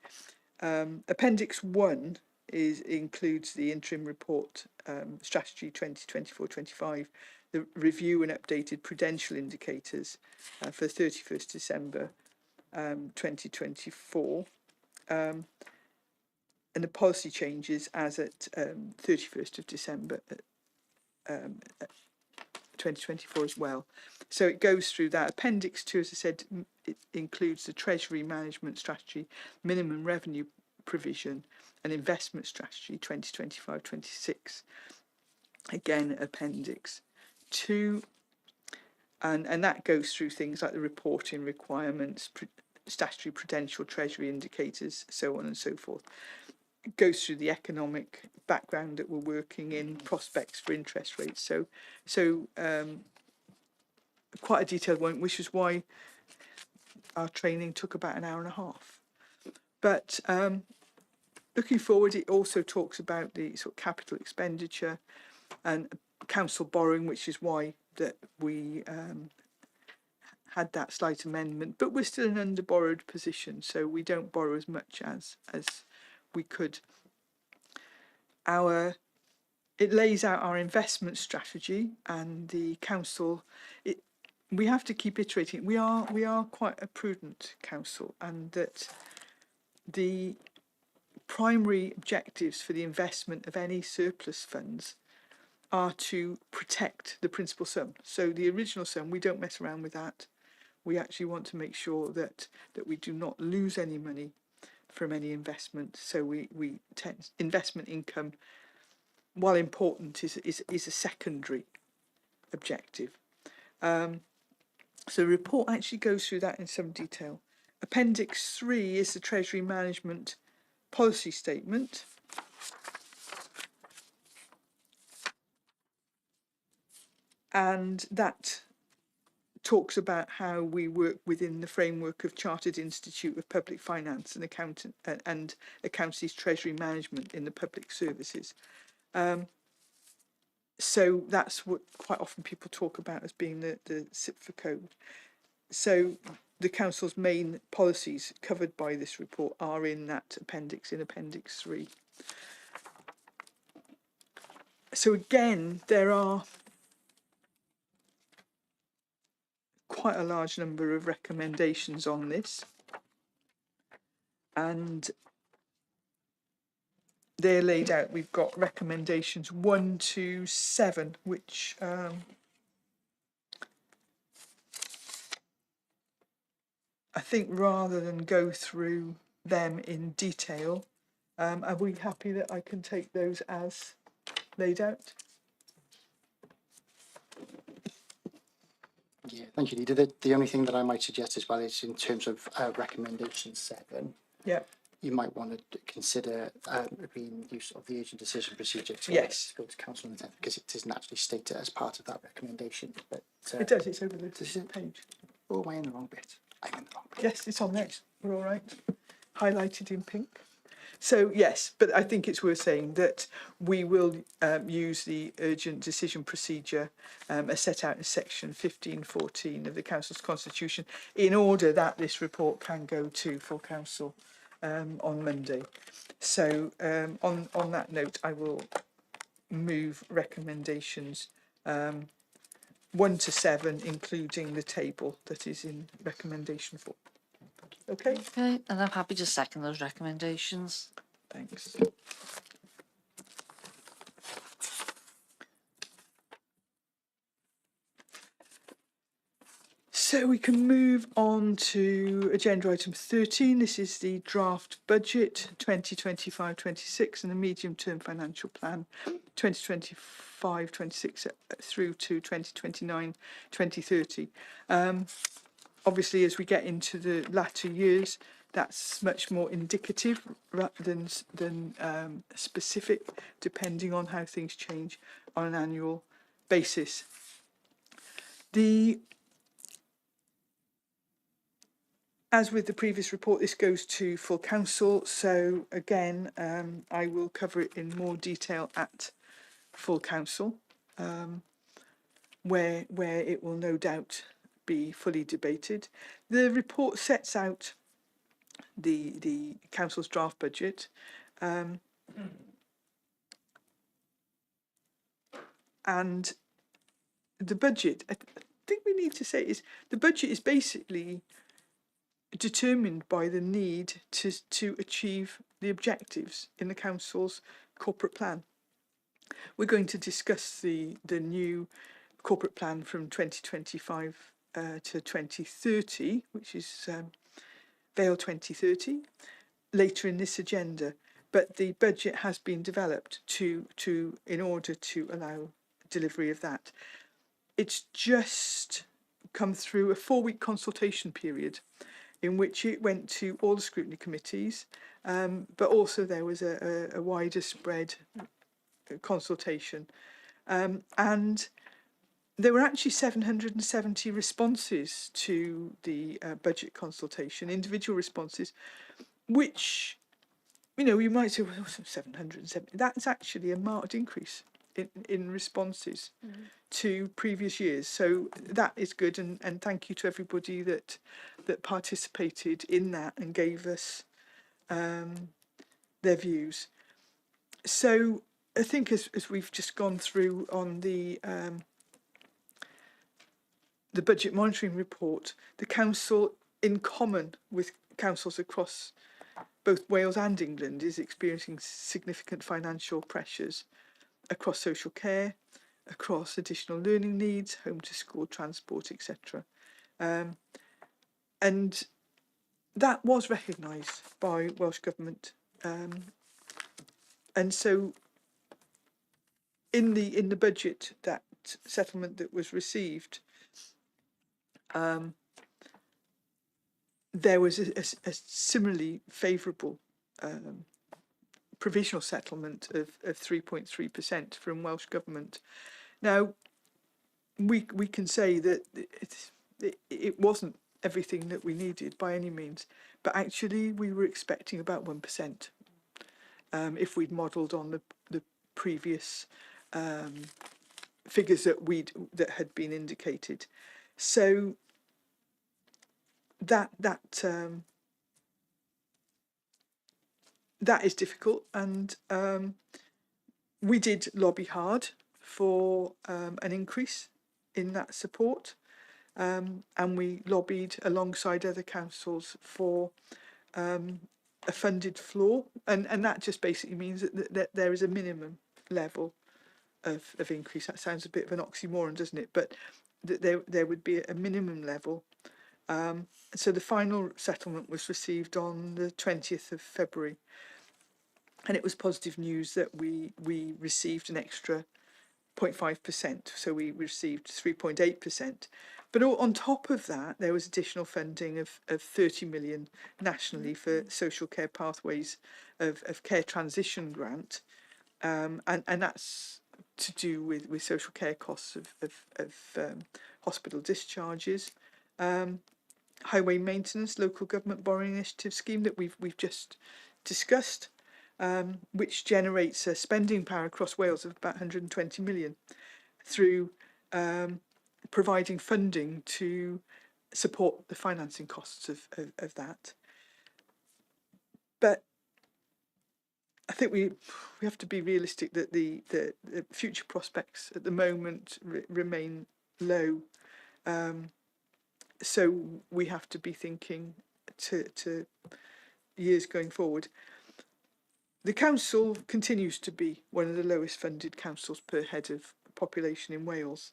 Appendix 1 includes the interim report, strategy 2024-25, the review and updated prudential indicators for 31st December 2024, and the policy changes as at 31st of December 2024 as well. So it goes through that. Appendix 2, as I said, it includes the Treasury Management Strategy, minimum revenue provision and investment strategy 2025-26. Again, Appendix 2. And that goes through things like the reporting requirements, statutory prudential treasury indicators, so on and so forth. It goes through the economic background that we're working in, prospects for interest rates. So quite a detailed one, which is why our training took about an hour and a half. But looking forward, it also talks about the sort of capital expenditure and council borrowing, which is why that we had that slight amendment. But we're still in an under-borrowed position, so we don't borrow as much as we could. It lays out our investment strategy, and the council. We have to keep iterating. We are quite a prudent council, and that the primary objectives for the investment of any surplus funds are to protect the principal sum. So the original sum, we don't mess around with that. We actually want to make sure that we do not lose any money from any investment. So investment income, while important, is a secondary objective. So the report actually goes through that in some detail. Appendix 3 is the Treasury Management Policy Statement. And that talks about how we work within the framework of Chartered Institute of Public Finance and Accountancy's Treasury Management in the public services. So that's what quite often people talk about as being the CIPFA code. So the council's main policies covered by this report are in that appendix, in Appendix 3. So again, there are quite a large number of recommendations on this, and they're laid out. We've got recommendations 1 to 7, which I think rather than go through them in detail, are we happy that I can take those as laid out? Yeah, thank you, Leader. The only thing that I might suggest as well is in terms of recommendation 7, Yeah. you might want to consider being use of the urgent decision procedure to Yes. go to council on the 10th, because it isn't actually stated as part of that recommendation. But It does, it's over the Does it? page. oh, am I in the wrong bit? I'm in the wrong bit. Yes, it's on there. We're all right. Highlighted in pink. So yes, but I think it's worth saying that we will use the urgent decision procedure as set out in section 1514 of the council's constitution in order that this report can go to full council on Monday. So on that note, I will move recommendations 1 to 7, including the table that is in recommendation 4. Okay, Okay, and I'm happy to second those recommendations. thanks. So we can move on to agenda item 13. This is the draft budget 2025-26 and the medium-term financial plan 2025-26 through to 2029-2030. Obviously, as we get into the latter years, that's much more indicative rather than specific, depending on how things change on an annual basis. As with the previous report, this goes to full council. So again, I will cover it in more detail at full council, where it will no doubt be fully debated. The report sets out the council's draft budget, and the budget, I think we need to say, is the budget is basically determined by the need to achieve the objectives in the council's corporate plan. We're going to discuss the new corporate plan from 2025 to 2030, which is Vale 2030, later in this agenda. But the budget has been developed in order to allow delivery of that. It's just come through a 4-week consultation period in which it went to all the scrutiny committees, but also there was a wider spread consultation. And there were actually 770 responses to the budget consultation, individual responses, which, you might say, well, 770. That's actually a marked increase in responses to previous years. So that is good, and thank you to everybody that participated in that and gave us their views. So I think as we've just gone through on the budget monitoring report, the council, in common with councils across both Wales and England, is experiencing significant financial pressures across social care, across additional learning needs, home to school transport, etc. And that was recognised by Welsh Government. And so in the budget, that settlement that was received, there was a similarly favourable provisional settlement of 3.3% from Welsh Government. Now, we can say that it wasn't everything that we needed by any means, but actually we were expecting about 1% if we'd modelled on the previous figures that had been indicated. So that is difficult, and we did lobby hard for an increase in that support, and we lobbied alongside other councils for a funded floor, and that just basically means that there is a minimum level of increase. That sounds a bit of an oxymoron, doesn't it? But that there would be a minimum level. So the final settlement was received on the 20th of February, and it was positive news that we received an extra 0.5%, so we received 3.8%. But on top of that, there was additional funding of 30 million nationally for social care pathways of care transition grant, and that's to do with social care costs of hospital discharges, highway maintenance, local government borrowing initiative scheme that we've just discussed, which generates a spending power across Wales of about 120 million through providing funding to support the financing costs of that. But I think we have to be realistic that the future prospects at the moment remain low. So we have to be thinking to years going forward. The council continues to be one of the lowest funded councils per head of population in Wales.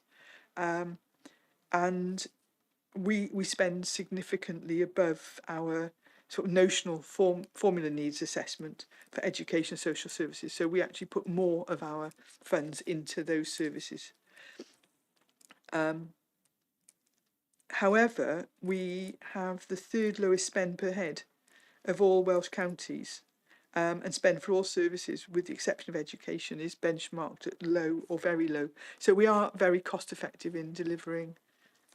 And we spend significantly above our sort of notional formula needs assessment for education and social services. So we actually put more of our funds into those services. However, we have the third lowest spend per head of all Welsh counties. And spend for all services, with the exception of education, is benchmarked at low or very low. So we are very cost effective in delivering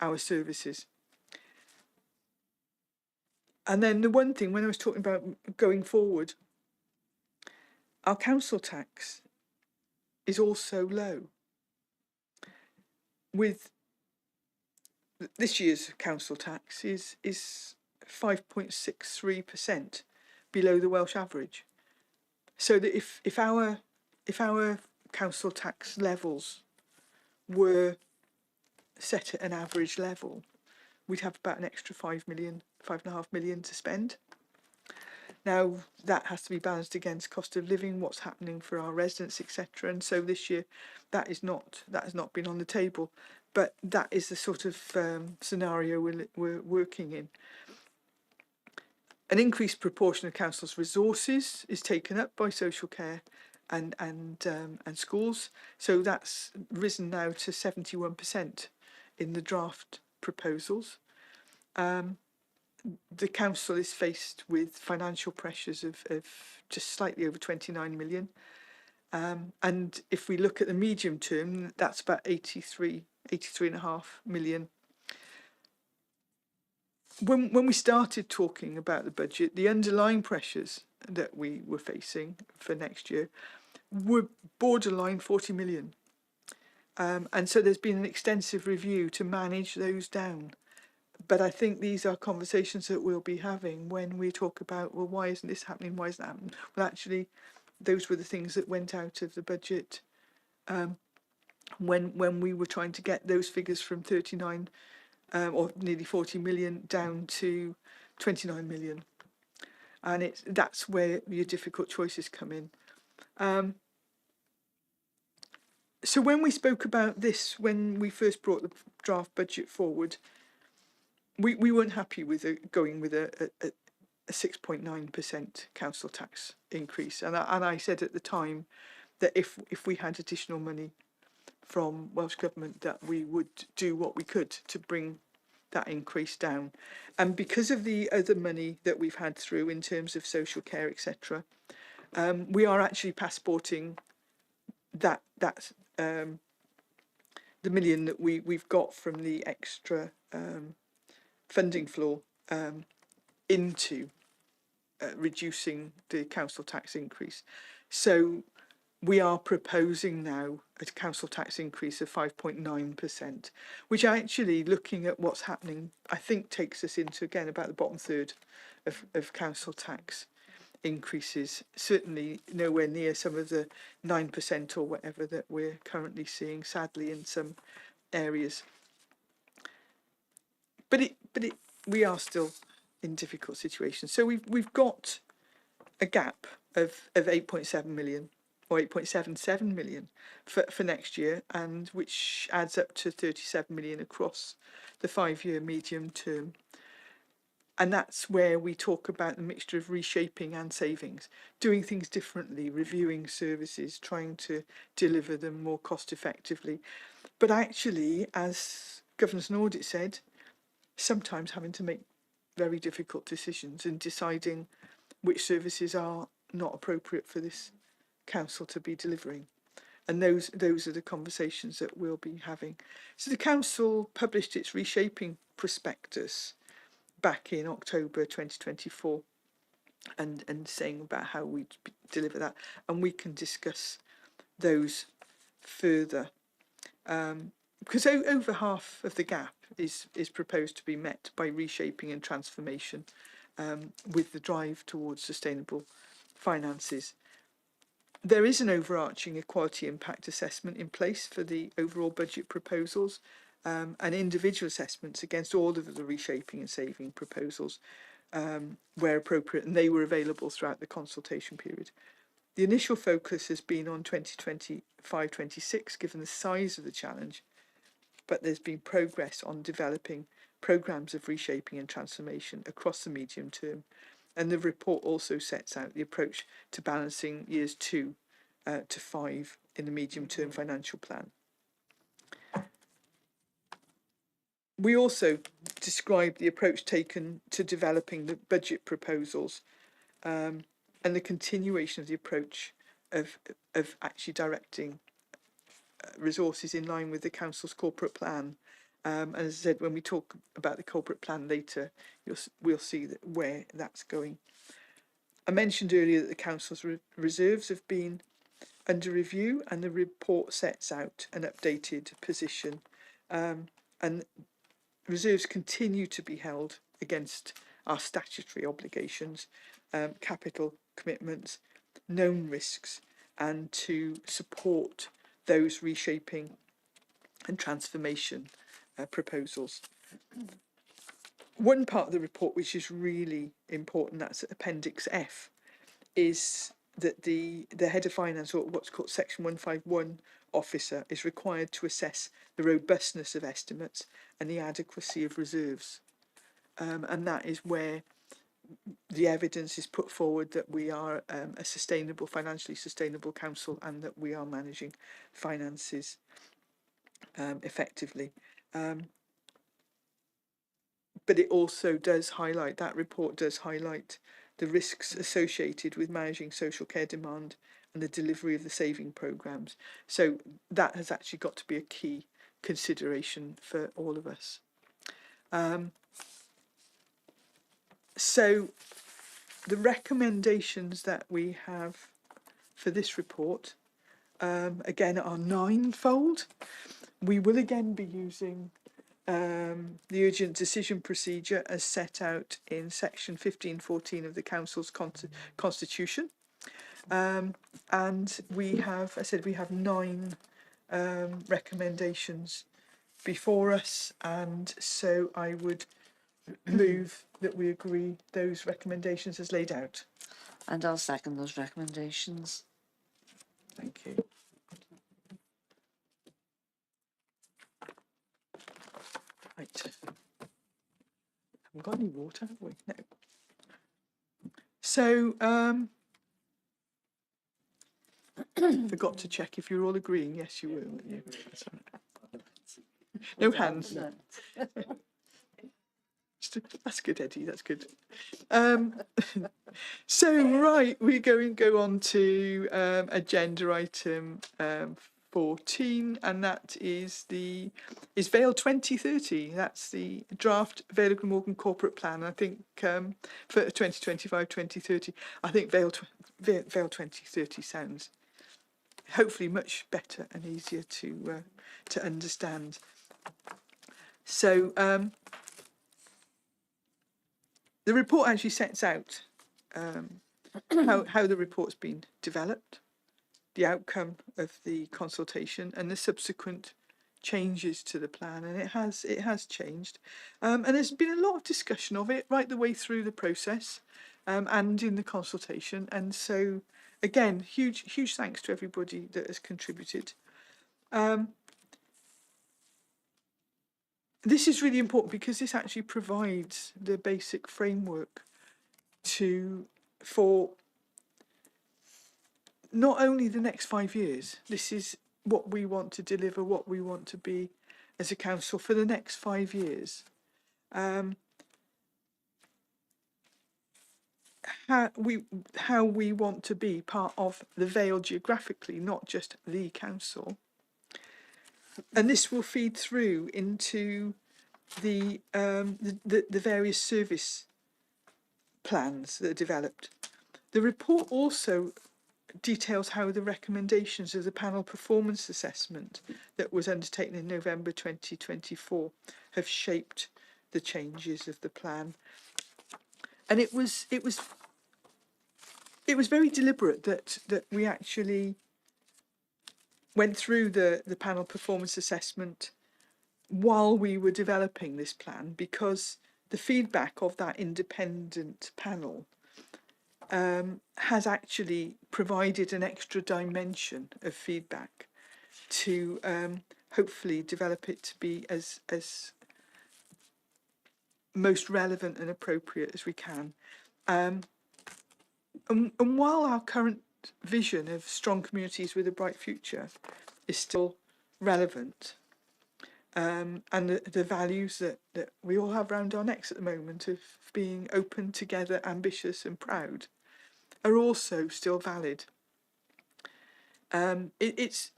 our services. And then the one thing, when I was talking about going forward, our council tax is also low. With this year's council tax is 5.63% below the Welsh average. So that if our council tax levels were set at an average level, we'd have about an extra 5.5 million to spend. Now that has to be balanced against cost of living, what's happening for our residents, etc. And so this year, that has not been on the table, but that is the sort of scenario we're working in. An increased proportion of council's resources is taken up by social care and schools, so that's risen now to 71% in the draft proposals. The council is faced with financial pressures of just slightly over 29 million, and if we look at the medium term, that's about 83.5 million. When we started talking about the budget, the underlying pressures that we were facing for next year were borderline 40 million. And so there's been an extensive review to manage those down. But I think these are conversations that we'll be having when we talk about, well, why isn't this happening? Why isn't that happening? Well, actually, those were the things that went out of the budget when we were trying to get those figures from 39 or nearly 40 million down to 29 million. And that's where your difficult choices come in. So when we spoke about this, when we first brought the draft budget forward, we weren't happy with going with a 6.9% council tax increase. And I said at the time that if we had additional money from Welsh Government, that we would do what we could to bring that increase down. And because of the other money that we've had through in terms of social care, etc., we are actually passporting that the million that we've got from the extra funding floor into reducing the council tax increase. So we are proposing now a council tax increase of 5.9%, which actually, looking at what's happening, I think takes us into, again, about the bottom third of council tax increases, certainly nowhere near some of the 9% or whatever that we're currently seeing, sadly, in some areas. But we are still in difficult situations. So we've got a gap of 8.7 million or 8.77 million for next year, and which adds up to 37 million across the 5-year medium term. And that's where we talk about the mixture of reshaping and savings, doing things differently, reviewing services, trying to deliver them more cost effectively. But actually, as Governance and Audit said, sometimes having to make very difficult decisions and deciding which services are not appropriate for this council to be delivering. And those are the conversations that we'll be having. So the council published its reshaping prospectus back in October 2024 and saying about how we deliver that, and we can discuss those further, because over half of the gap is proposed to be met by reshaping and transformation, with the drive towards sustainable finances. There is an overarching equality impact assessment in place for the overall budget proposals, and individual assessments against all of the reshaping and saving proposals, where appropriate, and they were available throughout the consultation period. The initial focus has been on 2025-26, given the size of the challenge, but there's been progress on developing programmes of reshaping and transformation across the medium term, and the report also sets out the approach to balancing years 2 to 5 in the medium term financial plan. We also describe the approach taken to developing the budget proposals, and the continuation of the approach of actually directing resources in line with the council's corporate plan. And as I said, when we talk about the corporate plan later, we'll see where that's going. I mentioned earlier that the council's reserves have been under review, and the report sets out an updated position, and reserves continue to be held against our statutory obligations, capital commitments, known risks, and to support those reshaping and transformation proposals. One part of the report which is really important, that's Appendix F, is that the head of finance, or what's called Section 151 officer, is required to assess the robustness of estimates and the adequacy of reserves. And that is where the evidence is put forward that we are a sustainable, financially sustainable council, and that we are managing finances effectively. But it also does highlight, that report does highlight the risks associated with managing social care demand and the delivery of the saving programmes. So that has actually got to be a key consideration for all of us. So the recommendations that we have for this report, again, are ninefold. We will again be using the urgent decision procedure as set out in section 1514 of the council's constitution, and we have, I said, we have 9 recommendations before us, and so I would move that we agree those recommendations as laid out. And I'll second those recommendations. Thank you. Right. Haven't got any water, have we? No. So, forgot to check if you're all agreeing. Yes, you were, weren't you? That's all right. No hands. That's good, Eddie. That's good. So, right, we're going to go on to agenda item 14, and that is Vale 2030. That's the draft Vale of Glamorgan corporate plan. I think for 2025-2030, I think Vale 2030 sounds hopefully much better and easier to understand. So the report actually sets out how the report's been developed, the outcome of the consultation, and the subsequent changes to the plan, and it has changed, and there's been a lot of discussion of it right the way through the process. and in the consultation. And so, again, huge thanks to everybody that has contributed. This is really important because this actually provides the basic framework for not only the next 5 years. This is what we want to deliver, what we want to be as a council for the next 5 years. How we want to be part of the Vale geographically, not just the council. And this will feed through into the various service plans that are developed. The report also details how the recommendations of the panel performance assessment that was undertaken in November 2024 have shaped the changes of the plan. And it was very deliberate that we actually went through the panel performance assessment while we were developing this plan, because the feedback of that independent panel has actually provided an extra dimension of feedback to hopefully develop it to be as most relevant and appropriate as we can. And while our current vision of strong communities with a bright future is still relevant, and the values that we all have round our necks at the moment of being open, together, ambitious and proud are also still valid. It's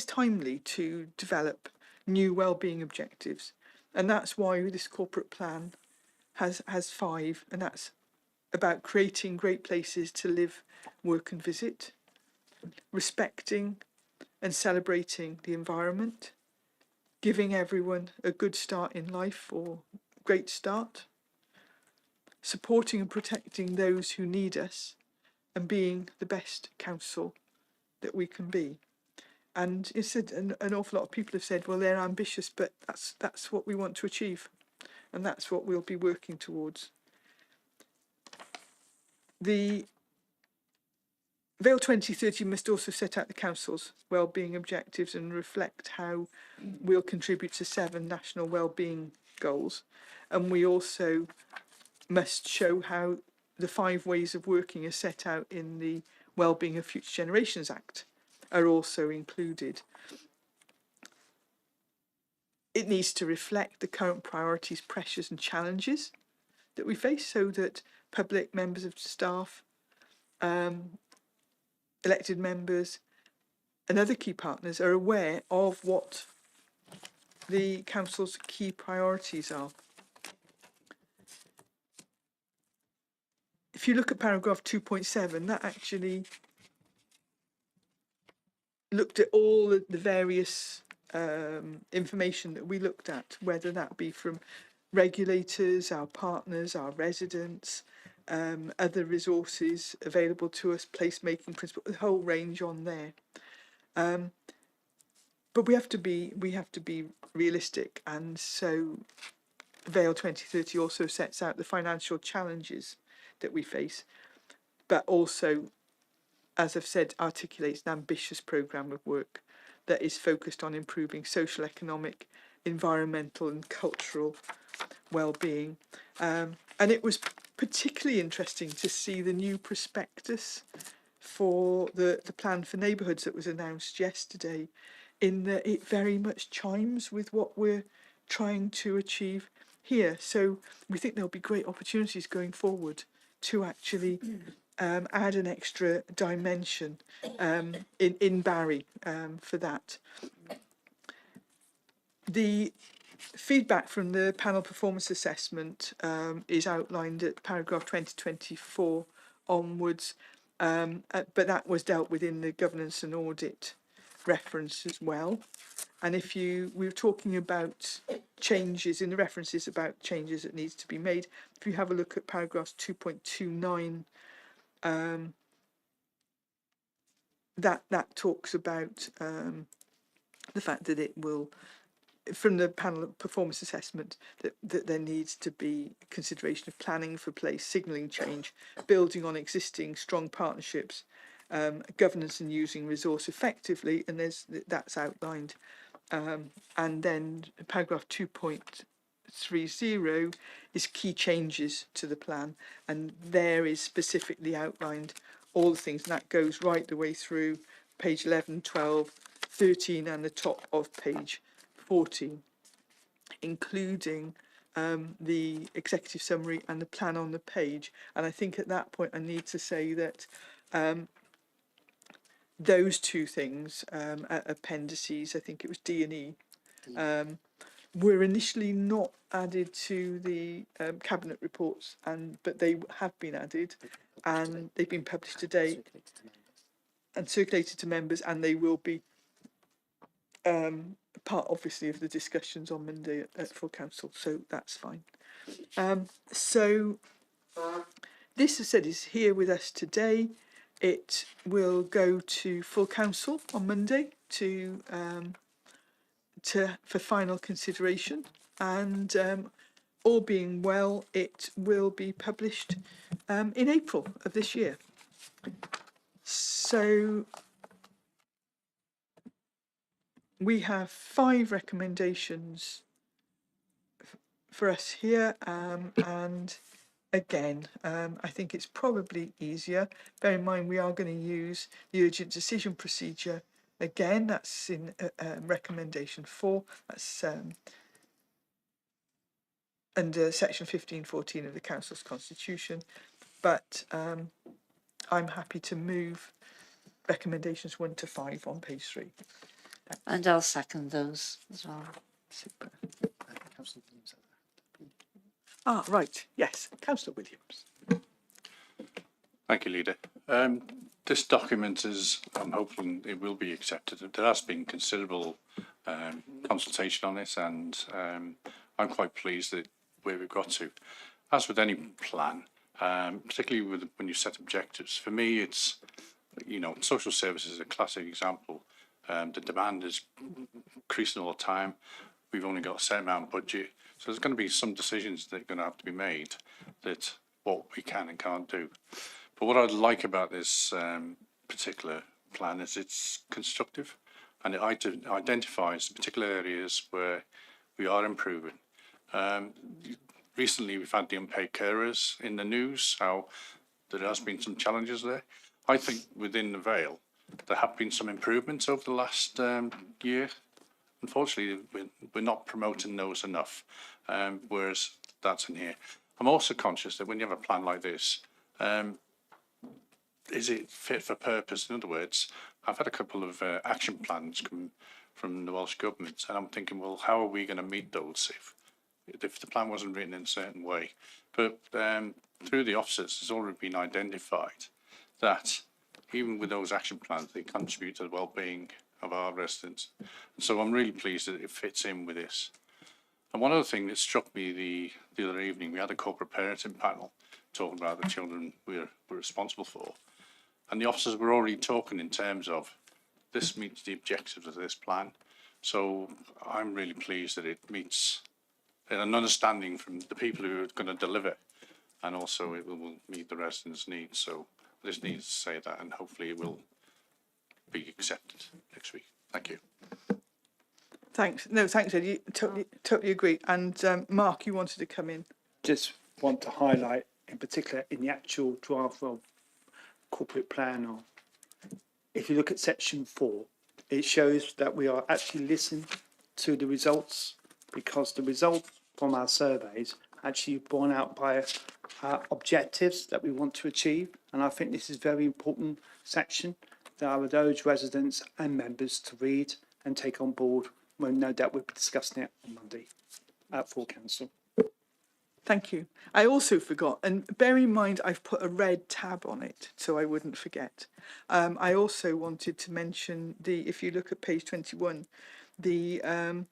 timely to develop new wellbeing objectives, and that's why this corporate plan has 5, and that's about creating great places to live, work and visit, respecting and celebrating the environment, giving everyone a good start in life or great start, supporting and protecting those who need us, and being the best council that we can be. And it's an awful lot of people have said, well, they're ambitious, but that's what we want to achieve, and that's what we'll be working towards. The Vale 2030 must also set out the council's wellbeing objectives and reflect how we'll contribute to 7 national wellbeing goals. And we also must show how the 5 ways of working as set out in the Wellbeing of Future Generations Act are also included. It needs to reflect the current priorities, pressures and challenges that we face, so that public, members of staff, elected members and other key partners are aware of what the council's key priorities are. If you look at paragraph 2.7, that actually looked at all the various information that we looked at, whether that be from regulators, our partners, our residents, other resources available to us, placemaking principle, the whole range on there. But we have to be realistic, and so Vale 2030 also sets out the financial challenges that we face, but also, as I've said, articulates an ambitious programme of work that is focused on improving social, economic, environmental and cultural well-being. And it was particularly interesting to see the new prospectus for the plan for neighbourhoods that was announced yesterday, in that it very much chimes with what we're trying to achieve here. So we think there'll be great opportunities going forward to actually add an extra dimension in Barry for that. The feedback from the panel performance assessment is outlined at paragraph 2024 onwards, but that was dealt with in the governance and audit reference as well. And we were talking about changes in the references, about changes that needs to be made. If you have a look at paragraphs 2.29, that talks about the fact that it will from the panel of performance assessment that there needs to be consideration of planning for place, signalling change, building on existing strong partnerships, governance and using resource effectively, and that's outlined. And then paragraph 2.30 is key changes to the plan, and there is specifically outlined all the things, and that goes right the way through page 11, 12, 13 and the top of page 14, including the executive summary and the plan on the page. And I think at that point I need to say that those two things, appendices, I think it was D and E, were initially not added to the cabinet reports, but they have been added, and they've been published today and circulated to members, and they will be part, obviously, of the discussions on Monday at full council. So that's fine. So this, as I said, is here with us today. It will go to full council on Monday for final consideration, and all being well, it will be published in April of this year. So we have 5 recommendations for us here, and again, I think it's probably easier. Bear in mind, we are going to use the urgent decision procedure again. That's in recommendation 4. That's under section 1514 of the council's constitution. But I'm happy to move recommendations 1 to 5 on page 3. And I'll second those as well. Super. Ah, right. Yes, Councillor Williams. Thank you, Leader. This document is, I'm hoping it will be accepted. There has been considerable consultation on it, and I'm quite pleased that where we've got to. As with any plan, particularly when you set objectives, for me, it's, social services is a classic example. The demand is increasing all the time. We've only got a set amount of budget. So there's going to be some decisions that are going to have to be made that what we can and can't do. But what I like about this particular plan is it's constructive, and it identifies particular areas where we are improving. Recently, we've had the unpaid carers in the news, how there has been some challenges there. I think within the Vale, there have been some improvements over the last year. Unfortunately, we're not promoting those enough, whereas that's in here. I'm also conscious that when you have a plan like this, is it fit for purpose? In other words, I've had a couple of action plans come from the Welsh Government, and I'm thinking, well, how are we going to meet those if the plan wasn't written in a certain way? But through the officers, it's already been identified that even with those action plans, they contribute to the well-being of our residents. And so I'm really pleased that it fits in with this. And one other thing that struck me the other evening, we had a corporate parenting panel talking about the children we're responsible for. And the officers were already talking in terms of this meets the objectives of this plan. So I'm really pleased that it meets an understanding from the people who are going to deliver, and also it will meet the residents' needs. So I just need to say that, and hopefully it will be accepted next week. Thank you. Thanks. No, thanks, Ed. You totally agree. And Mark, you wanted to come in. Just want to highlight, in particular, in the actual draft of corporate plan, or if you look at section 4, it shows that we are actually listening to the results, because the results from our surveys actually borne out by our objectives that we want to achieve. And I think this is a very important section that I would urge residents and members to read and take on board, when no doubt we'll be discussing it on Monday at full council. Thank you. I also forgot, and bear in mind I've put a red tab on it so I wouldn't forget. I also wanted to mention if you look at page 21, in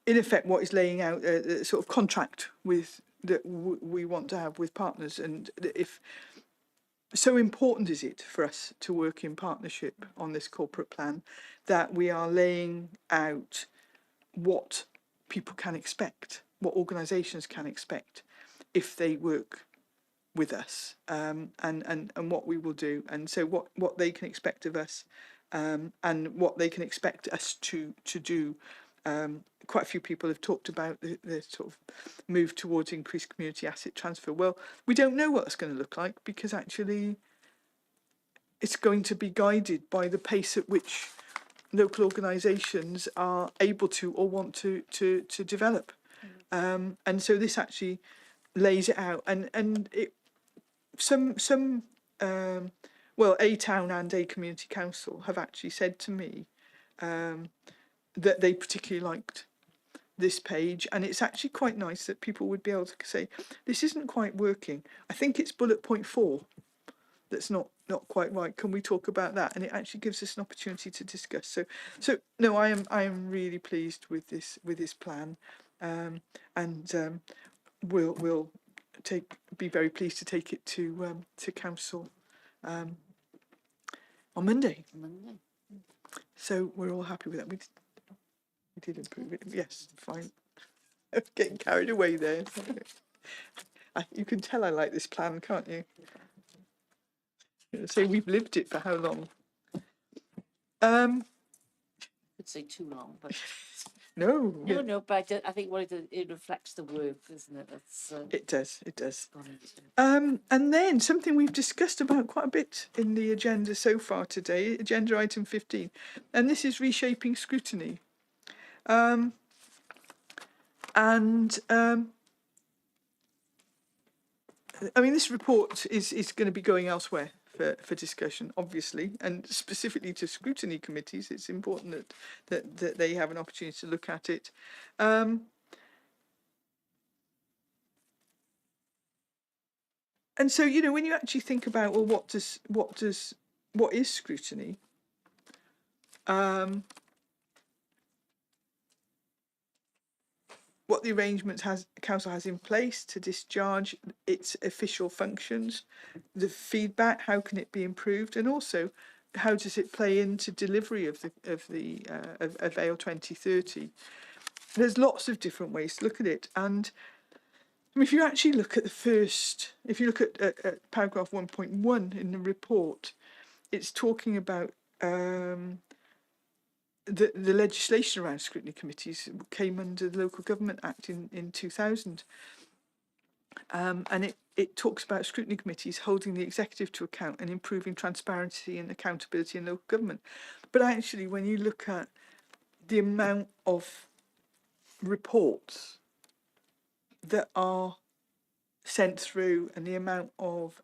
effect what is laying out a sort of contract that we want to have with partners, and if so important is it for us to work in partnership on this corporate plan that we are laying out what people can expect, what organisations can expect if they work with us, and what we will do, and so what they can expect of us, and what they can expect us to do. Quite a few people have talked about the sort of move towards increased community asset transfer. Well, we don't know what it's going to look like, because actually it's going to be guided by the pace at which local organisations are able to or want to develop. And so this actually lays it out, and it well, a town and a community council have actually said to me that they particularly liked this page, and it's actually quite nice that people would be able to say, this isn't quite working. I think it's bullet point 4 that's not quite right. Can we talk about that? And it actually gives us an opportunity to discuss. So no, I am really pleased with this plan, and we'll be very pleased to take it to council on Monday. So we're all happy with that. We did improve it. Yes, fine. Getting carried away there. You can tell I like this plan, can't you? Say we've lived it for how long? Could say too long, but No. no. But I think what it reflects the work, doesn't it? That's It does. gone into. And then something we've discussed about quite a bit in the agenda so far today, agenda item 15, and this is reshaping scrutiny. I mean, this report is going to be going elsewhere for discussion, obviously, and specifically to scrutiny committees. It's important that they have an opportunity to look at it. And so, you know, when you actually think about, well, what is scrutiny? What the arrangement council has in place to discharge its official functions, the feedback, how can it be improved, and also how does it play into delivery of AIL 2030? There's lots of different ways to look at it, and I mean, if you actually look at if you look at paragraph 1.1 in the report, it's talking about the legislation around scrutiny committees came under the Local Government Act in 2000. And it talks about scrutiny committees holding the executive to account and improving transparency and accountability in local government. But actually, when you look at the amount of reports that are sent through and the amount of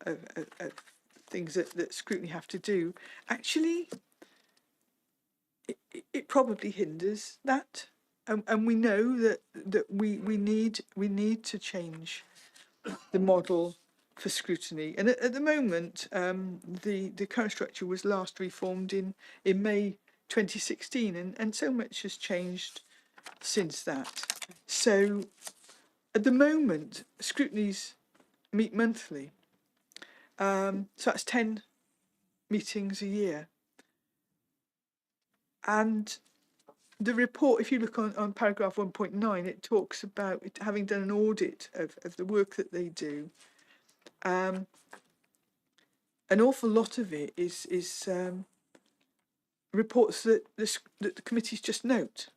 things that scrutiny have to do, actually, it probably hinders that, and we know that we need to change the model for scrutiny. And at the moment, the current structure was last reformed in May 2016, and so much has changed since that. So at the moment, scrutinies meet monthly, so that's 10 meetings a year. And the report, if you look on paragraph 1.9, it talks about it having done an audit of the work that they do. An awful lot of it is reports that the committees just note,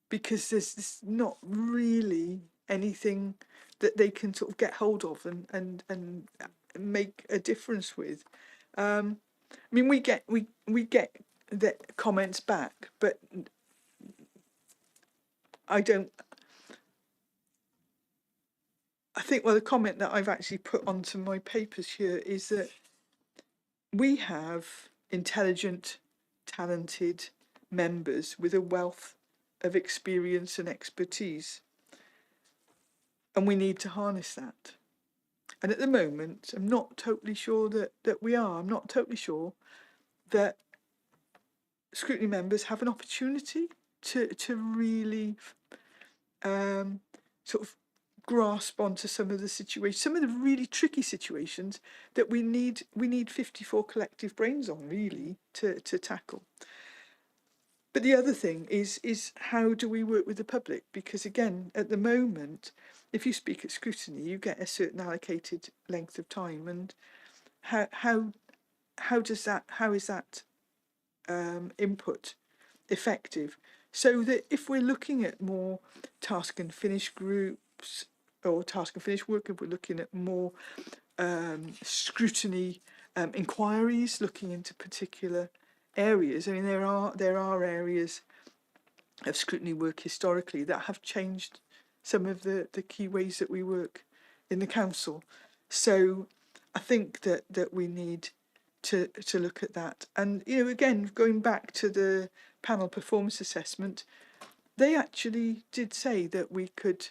because there's not really anything that they can sort of get hold of and make a difference with. I mean, we get the comments back, but I think, well, the comment that I've actually put onto my papers here is that we have intelligent, talented members with a wealth of experience and expertise, and we need to harness that. And at the moment, I'm not totally sure that we are. I'm not totally sure that scrutiny members have an opportunity to really sort of grasp onto some of the situations, some of the really tricky situations that we need 54 collective brains on, really, to tackle. But the other thing is how do we work with the public? Because again, at the moment, if you speak at scrutiny, you get a certain allocated length of time, and how is that input effective? So that if we're looking at more task and finish groups or task and finish work, if we're looking at more scrutiny inquiries, looking into particular areas. I mean, there are areas of scrutiny work historically that have changed some of the key ways that we work in the council. So I think that we need to look at that. And, you know, again, going back to the panel performance assessment, they actually did say that we could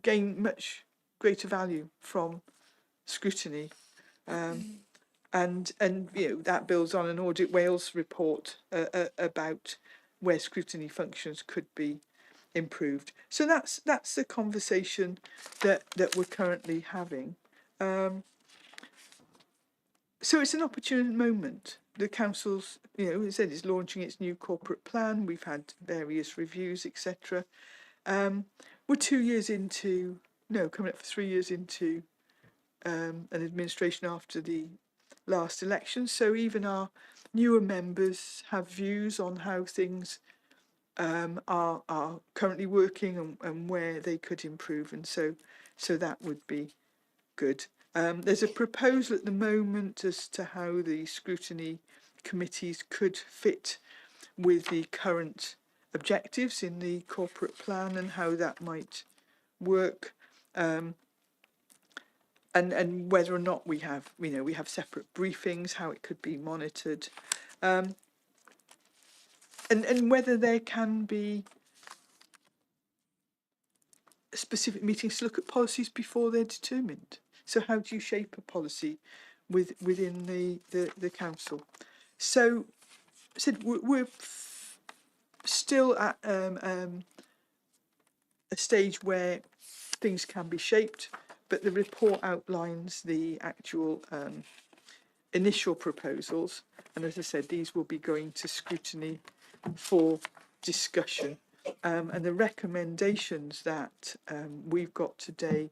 gain much greater value from scrutiny. And you know, that builds on an Audit Wales report about where scrutiny functions could be improved. So that's the conversation that we're currently having. So it's an opportune moment. The council's, you know, as I said, is launching its new corporate plan. We've had various reviews, etc. We're 2 years into, no, coming up for 3 years into an administration after the last election. So even our newer members have views on how things are currently working and where they could improve. And so that would be good. There's a proposal at the moment as to how the scrutiny committees could fit with the current objectives in the corporate plan and how that might work. And whether or not we have, you know, we have separate briefings, how it could be monitored, and whether there can be specific meetings to look at policies before they're determined. So how do you shape a policy within the council? So we're still at a stage where things can be shaped, but the report outlines the actual initial proposals, and as I said, these will be going to scrutiny for discussion. And the recommendations that we've got today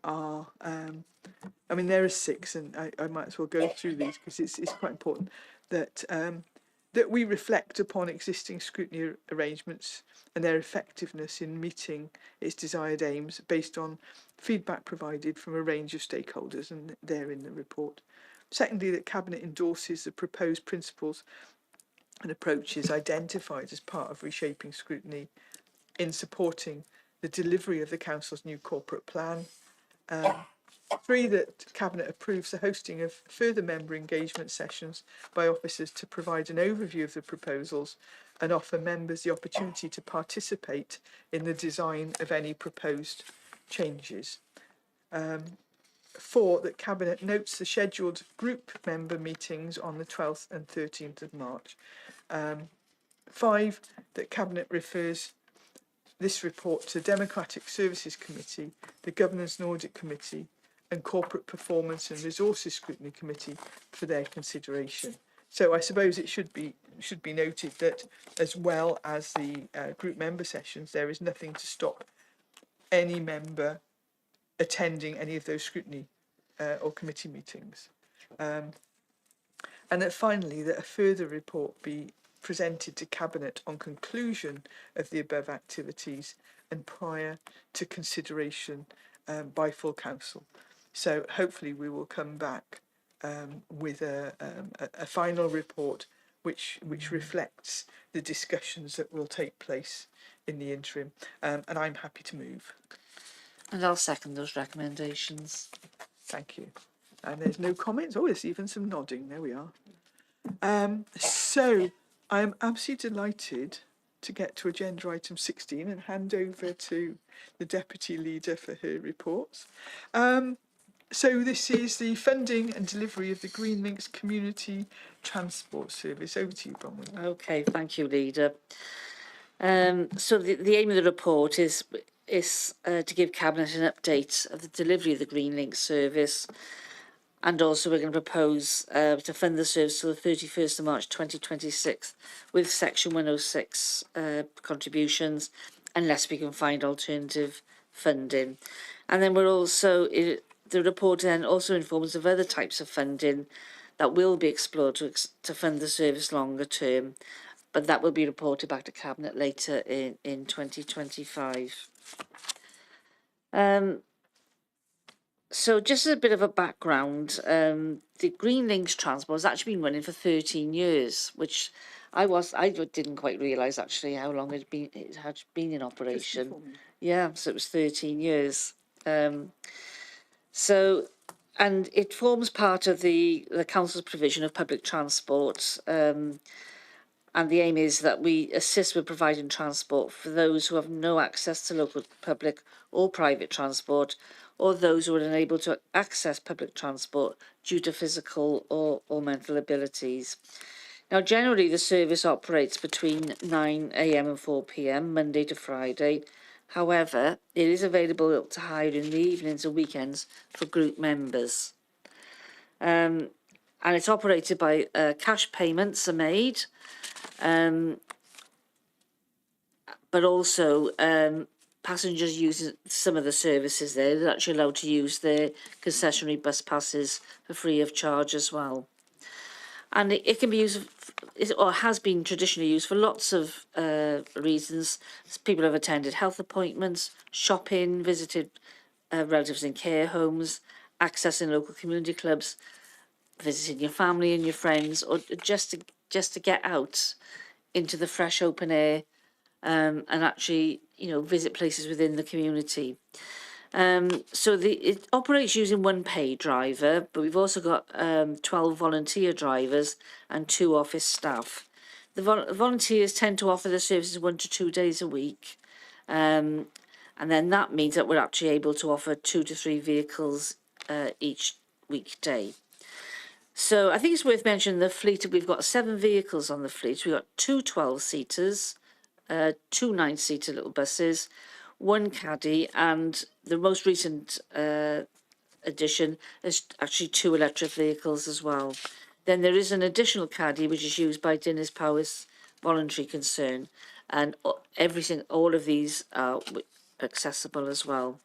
are, I mean, there are 6, and I might as well go through these because it's quite important that that we reflect upon existing scrutiny arrangements and their effectiveness in meeting its desired aims based on feedback provided from a range of stakeholders, and they're in the report. Secondly, that Cabinet endorses the proposed principles and approaches identified as part of reshaping scrutiny in supporting the delivery of the Council's new corporate plan. 3, that Cabinet approves the hosting of further member engagement sessions by officers to provide an overview of the proposals and offer members the opportunity to participate in the design of any proposed changes. 4, that Cabinet notes the scheduled group member meetings on the 12th and 13th of March. 5, that Cabinet refers this report to Democratic Services Committee, the Governance and Audit Committee, and Corporate Performance and Resources Scrutiny Committee for their consideration. So I suppose it should be noted that, as well as the group member sessions, there is nothing to stop any member attending any of those scrutiny or committee meetings. And that finally, that a further report be presented to Cabinet on conclusion of the above activities and prior to consideration by full council. So hopefully we will come back with a final report which reflects the discussions that will take place in the interim, and I'm happy to move. And I'll second those recommendations. Thank you. And there's no comments. Oh, there's even some nodding. There we are. So I am absolutely delighted to get to agenda item 16 and hand over to the Deputy Leader for her reports. So this is the funding and delivery of the Green Links Community Transport Service. Over to you, Bronwyn. Okay, thank you, Leader. So the aim of the report is to give Cabinet an update of the delivery of the Green Links service And also we're going to propose to fund the service till the 31st of March 2026 with Section 106 contributions, unless we can find alternative funding. And then we're also, the report then also informs of other types of funding that will be explored to fund the service longer term, but that will be reported back to Cabinet later in 2025. So just as a bit of a background, the Green Links Transport has actually been running for 13 years, which I didn't quite realise actually how long it had been in operation. Yeah, so it was 13 years. And it forms part of the council's provision of public transport. And the aim is that we assist with providing transport for those who have no access to local public or private transport, or those who are unable to access public transport due to physical or mental abilities. Now, generally, the service operates between 9 a.m. and 4 p.m, Monday to Friday. However, it is available to hire in the evenings and weekends for group members. And it's operated by cash payments are made, but also passengers using some of the services there, they're actually allowed to use their concessionary bus passes for free of charge as well. And it can be used, or has been traditionally used for lots of reasons. People have attended health appointments, shopping, visited relatives in care homes, accessing local community clubs, visiting your family and your friends, or just to get out into the fresh open air and actually, visit places within the community. So it operates using one paid driver, but we've also got 12 volunteer drivers and 2 office staff. The volunteers tend to offer the services 1 to 2 days a week. And then that means that we're actually able to offer 2 to 3 vehicles each weekday. So I think it's worth mentioning the fleet. We've got 7 vehicles on the fleet. We've got 2 12-seaters, 2 9-seater little buses, 1 caddy, and the most recent addition is actually 2 electric vehicles as well. Then there is an additional caddy which is used by Dinas Powys Voluntary Concern, and all of these are accessible as well.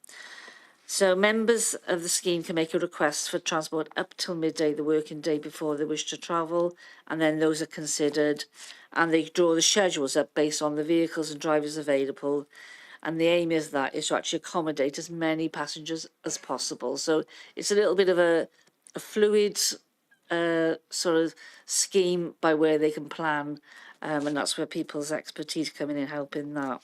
So members of the scheme can make a request for transport up till midday the working day before they wish to travel, and then those are considered, and they draw the schedules up based on the vehicles and drivers available. And the aim is to actually accommodate as many passengers as possible. So it's a little bit of a fluid sort of scheme by where they can plan, and that's where people's expertise come in and help in that.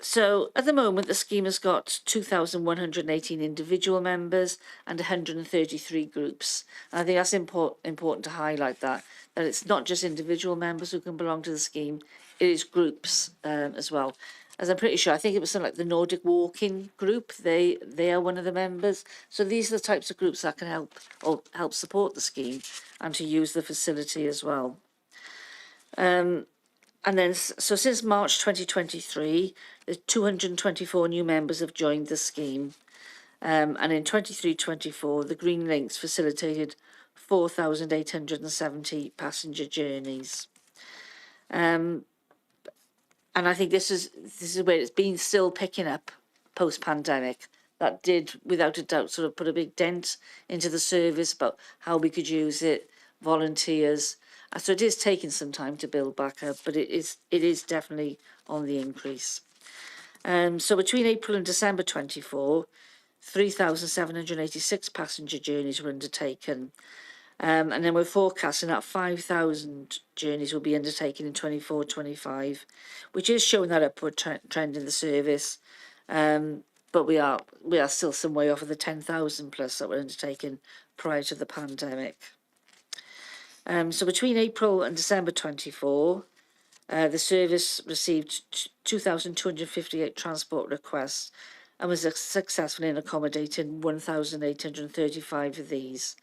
So at the moment, the scheme has got 2,118 individual members and 133 groups. And I think that's important to highlight that it's not just individual members who can belong to the scheme, it is groups as well. As I'm pretty sure, I think it was something like the Nordic Walking Group, they are one of the members. So these are the types of groups that can help support the scheme and to use the facility as well. And then, so since March 2023, 224 new members have joined the scheme. And in 23-24, the Green Links facilitated 4,870 passenger journeys. And I think this is where it's been still picking up post-pandemic. That did, without a doubt, sort of put a big dent into the service about how we could use it, volunteers. So it is taking some time to build back up, but it is definitely on the increase. So between April and December 24, 3,786 passenger journeys were undertaken. And then we're forecasting that 5,000 journeys will be undertaken in 24-25, which is showing that upward trend in the service. But we are still some way off of the 10,000 plus that were undertaken prior to the pandemic. So between April and December 24, the service received 2,258 transport requests and was successful in accommodating 1,835 of these.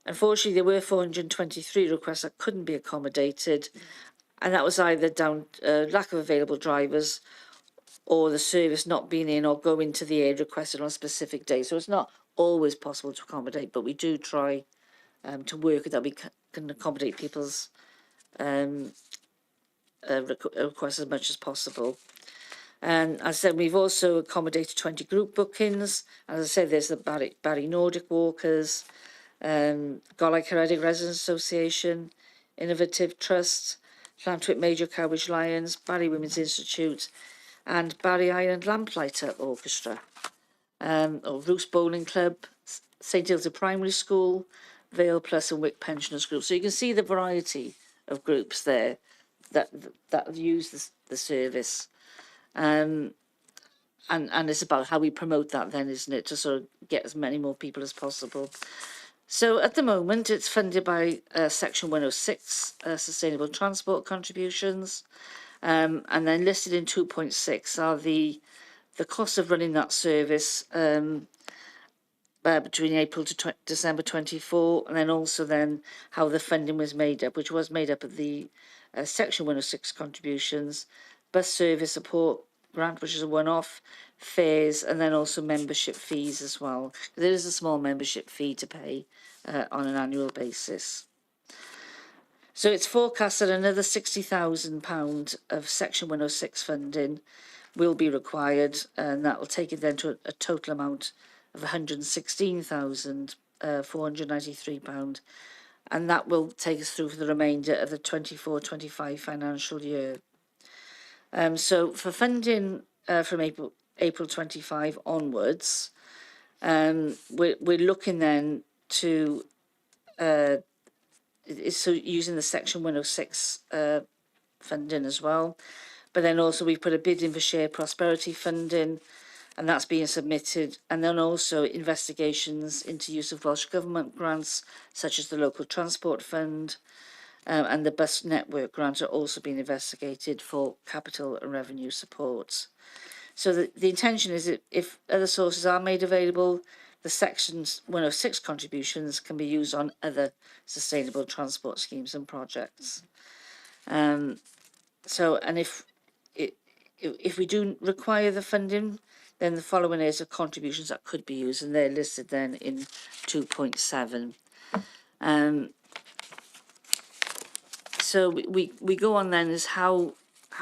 Unfortunately, there were 423 requests that couldn't be accommodated, and that was either down lack of available drivers or the service not being in or going to the area requested on a specific day. So it's not always possible to accommodate, but we do try to work that we can accommodate people's requests as much as possible. And as I said, we've also accommodated 20 group bookings. As I said, there's the Barry Nordic Walkers, Golau Caredig Residents Association, Innovative Trust, Llantwit Major Cowbridge Lions, Barry Women's Institute, and Barry Island Lamplighter Orchestra, or Roos Bowling Club, St Ilse Primary School, Vale Plus and Wick Pensioners Group. So you can see the variety of groups there that use the service. And it's about how we promote that then, isn't it, to sort of get as many more people as possible. So at the moment, it's funded by Section 106, Sustainable Transport Contributions, and then listed in 2.6 are the costs of running that service between April to December 24, and then also then how the funding was made up, which was made up of the Section 106 contributions, bus service support grant, which is a one-off, fares, and then also membership fees as well. There is a small membership fee to pay on an annual basis. So it's forecast that another £60,000 of Section 106 funding will be required, and that will take it then to a total amount of £116,493, and that will take us through for the remainder of the 24-25 financial year. So for funding from April 25 onwards, we're looking then to so using the Section 106 funding as well, but then also we've put a bid in for share prosperity funding, and that's being submitted, and then also investigations into use of Welsh Government grants such as the Local Transport Fund, and the bus network grants are also being investigated for capital and revenue support. So the intention is that if other sources are made available, the Sections 106 contributions can be used on other sustainable transport schemes and projects. So, and if we do require the funding, then the following areas of contributions that could be used, and they're listed then in 2.7. So we go on then is how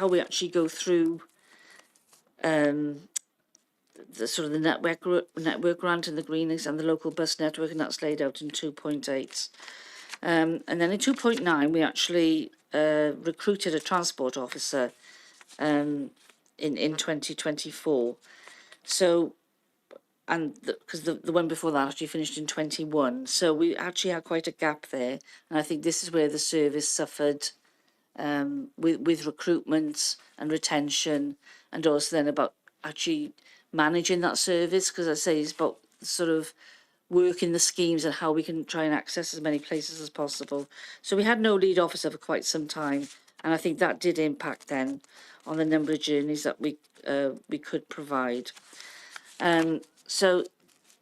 we actually go through the sort of the network grant and the greenings and the local bus network, and that's laid out in 2.8. And then in 2.9 we actually recruited a transport officer in 2024. So, and because the one before that actually finished in 21, so we actually had quite a gap there, and I think this is where the service suffered with recruitment and retention, and also then about actually managing that service, because I say it's about sort of working the schemes and how we can try and access as many places as possible. So we had no lead officer for quite some time, and I think that did impact then on the number of journeys that we could provide. So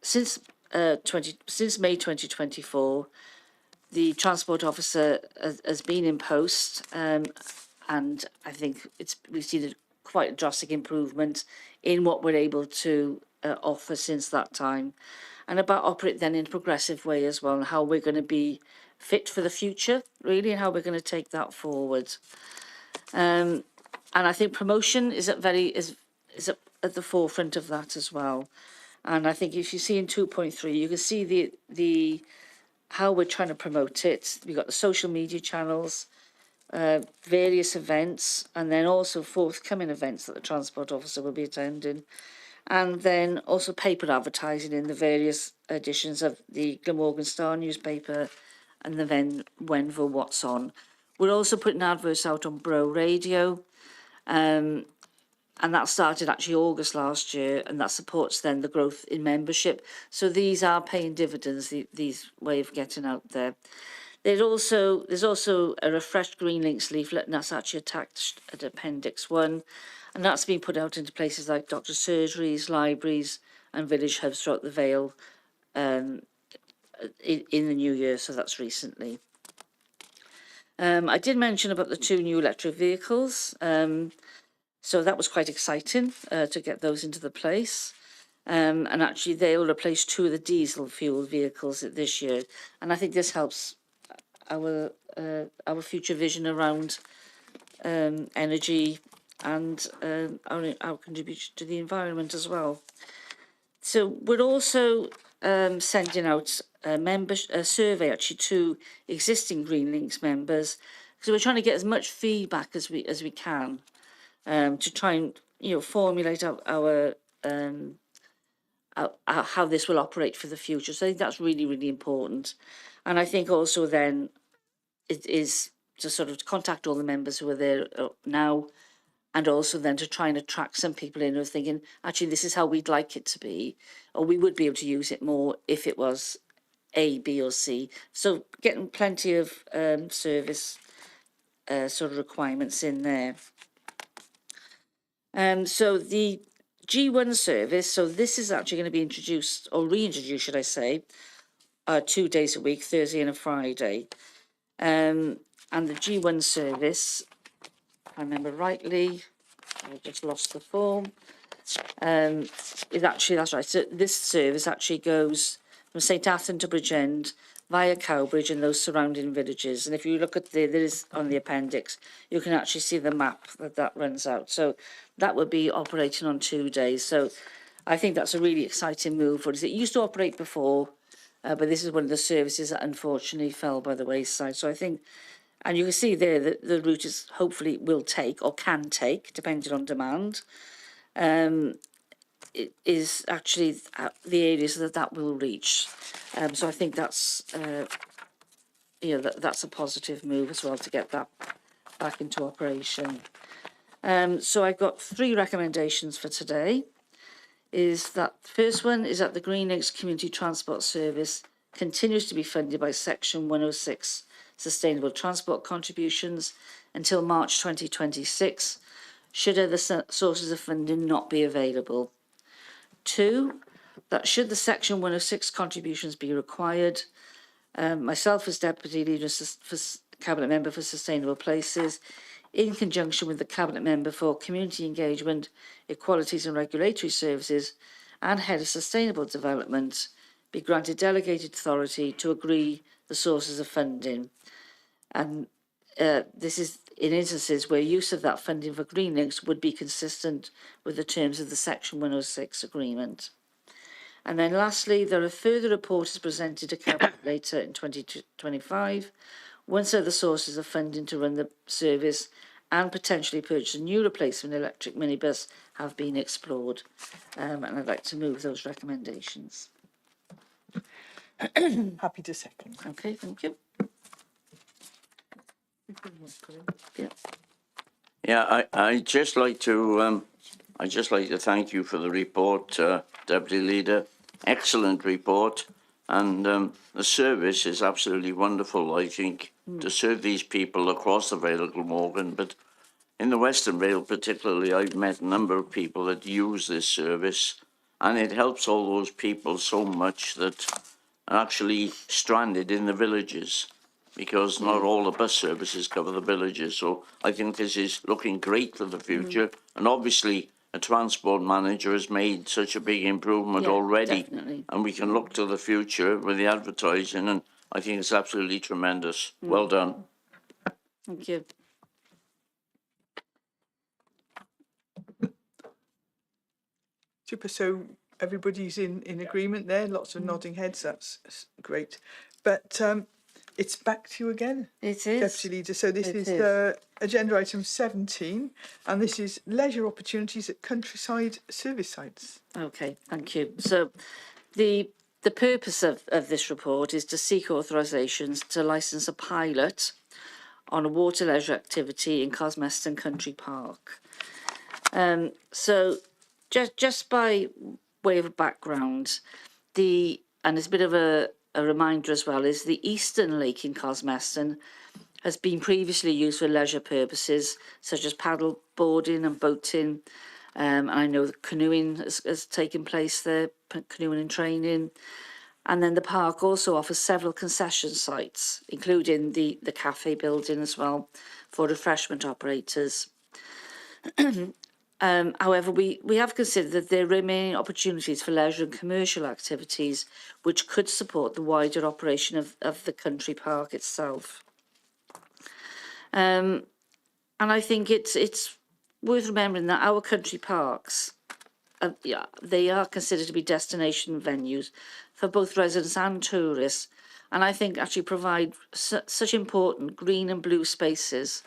since May 2024, the transport officer has been in post, and I think we've seen quite a drastic improvement in what we're able to offer since that time, and about operate then in a progressive way as well, and how we're going to be fit for the future, really, and how we're going to take that forward. And I think promotion is at the forefront of that as well. And I think if you see in 2.3, you can see the how we're trying to promote it. We've got the social media channels, various events, and then also forthcoming events that the transport officer will be attending, and then also paper advertising in the various editions of the Glamorgan Star newspaper and the Wenvo What's On. We're also putting adverts out on Bro Radio, and that started actually August last year, and that supports then the growth in membership. So these are paying dividends, these way of getting out there. There's also a refreshed Green Links leaflet, and that's actually attached at Appendix 1, and that's been put out into places like doctor surgeries, libraries and village hubs throughout the Vale in the new year, so that's recently. I did mention about the 2 new electric vehicles. So that was quite exciting to get those into the place. And actually they'll replace 2 of the diesel fuel vehicles this year. And I think this helps our future vision around energy and our contribution to the environment as well. So we're also sending out a survey actually to existing Green Links members, because we're trying to get as much feedback as we can to try and formulate our how this will operate for the future. So I think that's really, really important. And I think also then it is to sort of contact all the members who are there now, and also then to try and attract some people in who are thinking, actually, this is how we'd like it to be, or we would be able to use it more if it was A, B or C. So getting plenty of service sort of requirements in there. So the G1 service, so this is actually going to be introduced, or reintroduced, should I say, 2 days a week, Thursday and a Friday. And the G1 service, if I remember rightly, I just lost the form, is actually, that's right, so this service actually goes from St Athan to Bridgend via Cowbridge and those surrounding villages. And if you look at there is on the appendix, you can actually see the map that runs out. So that would be operating on 2 days. So I think that's a really exciting move for us. It used to operate before, but this is one of the services that unfortunately fell by the wayside. So I think, and you can see there that the route is hopefully will take or can take, depending on demand. It is actually the areas that will reach. So I think that's, that's a positive move as well to get that back into operation. So I've got 3 recommendations for today. Is that first one is that the Green Links Community Transport Service continues to be funded by Section 106 Sustainable Transport Contributions until March 2026, should other sources of funding not be available. 2, that should the Section 106 contributions be required, myself as Deputy Leader for Cabinet Member for Sustainable Places, in conjunction with the Cabinet Member for Community Engagement, Equalities and Regulatory Services and Head of Sustainable Development, be granted delegated authority to agree the sources of funding. And this is in instances where use of that funding for Green Links would be consistent with the terms of the Section 106 agreement. And then lastly, there are further reports presented to Cabinet later in 2025, once other sources of funding to run the service and potentially purchase a new replacement electric minibus have been explored. And I'd like to move those recommendations. Happy to second. Okay, thank you. Yeah, I just like to thank you for the report, Deputy Leader. Excellent report, and the service is absolutely wonderful. I think to serve these people across the Vale of Glamorgan, but in the Western Vale particularly, I've met a number of people that use this service, and it helps all those people so much that are actually stranded in the villages, because not all the bus services cover the villages. So I think this is looking great for the future. And obviously, a transport manager has made such a big improvement already. Definitely. And we can look to the future with the advertising, and I think it's absolutely tremendous. Well done. Thank you. Super. So everybody's in agreement there. Lots of nodding heads. That's great. But it's back to you again, It is. Deputy Leader. So this is agenda item 17, and this is leisure opportunities at countryside service sites. Okay, thank you. So the purpose of this report is to seek authorisations to licence a pilot on a water leisure activity in Cosmeston Country Park. So just by way of background, and it's a bit of a reminder as well, is the Eastern Lake in Cosmeston has been previously used for leisure purposes such as paddle boarding and boating. And I know that canoeing has taken place there, canoeing and training. And then the park also offers several concession sites, including the cafe building as well, for refreshment operators. However, we have considered that there remain opportunities for leisure and commercial activities which could support the wider operation of the country park itself. And I think it's worth remembering that our country parks, they are considered to be destination venues for both residents and tourists, and I think actually provide such important green and blue spaces,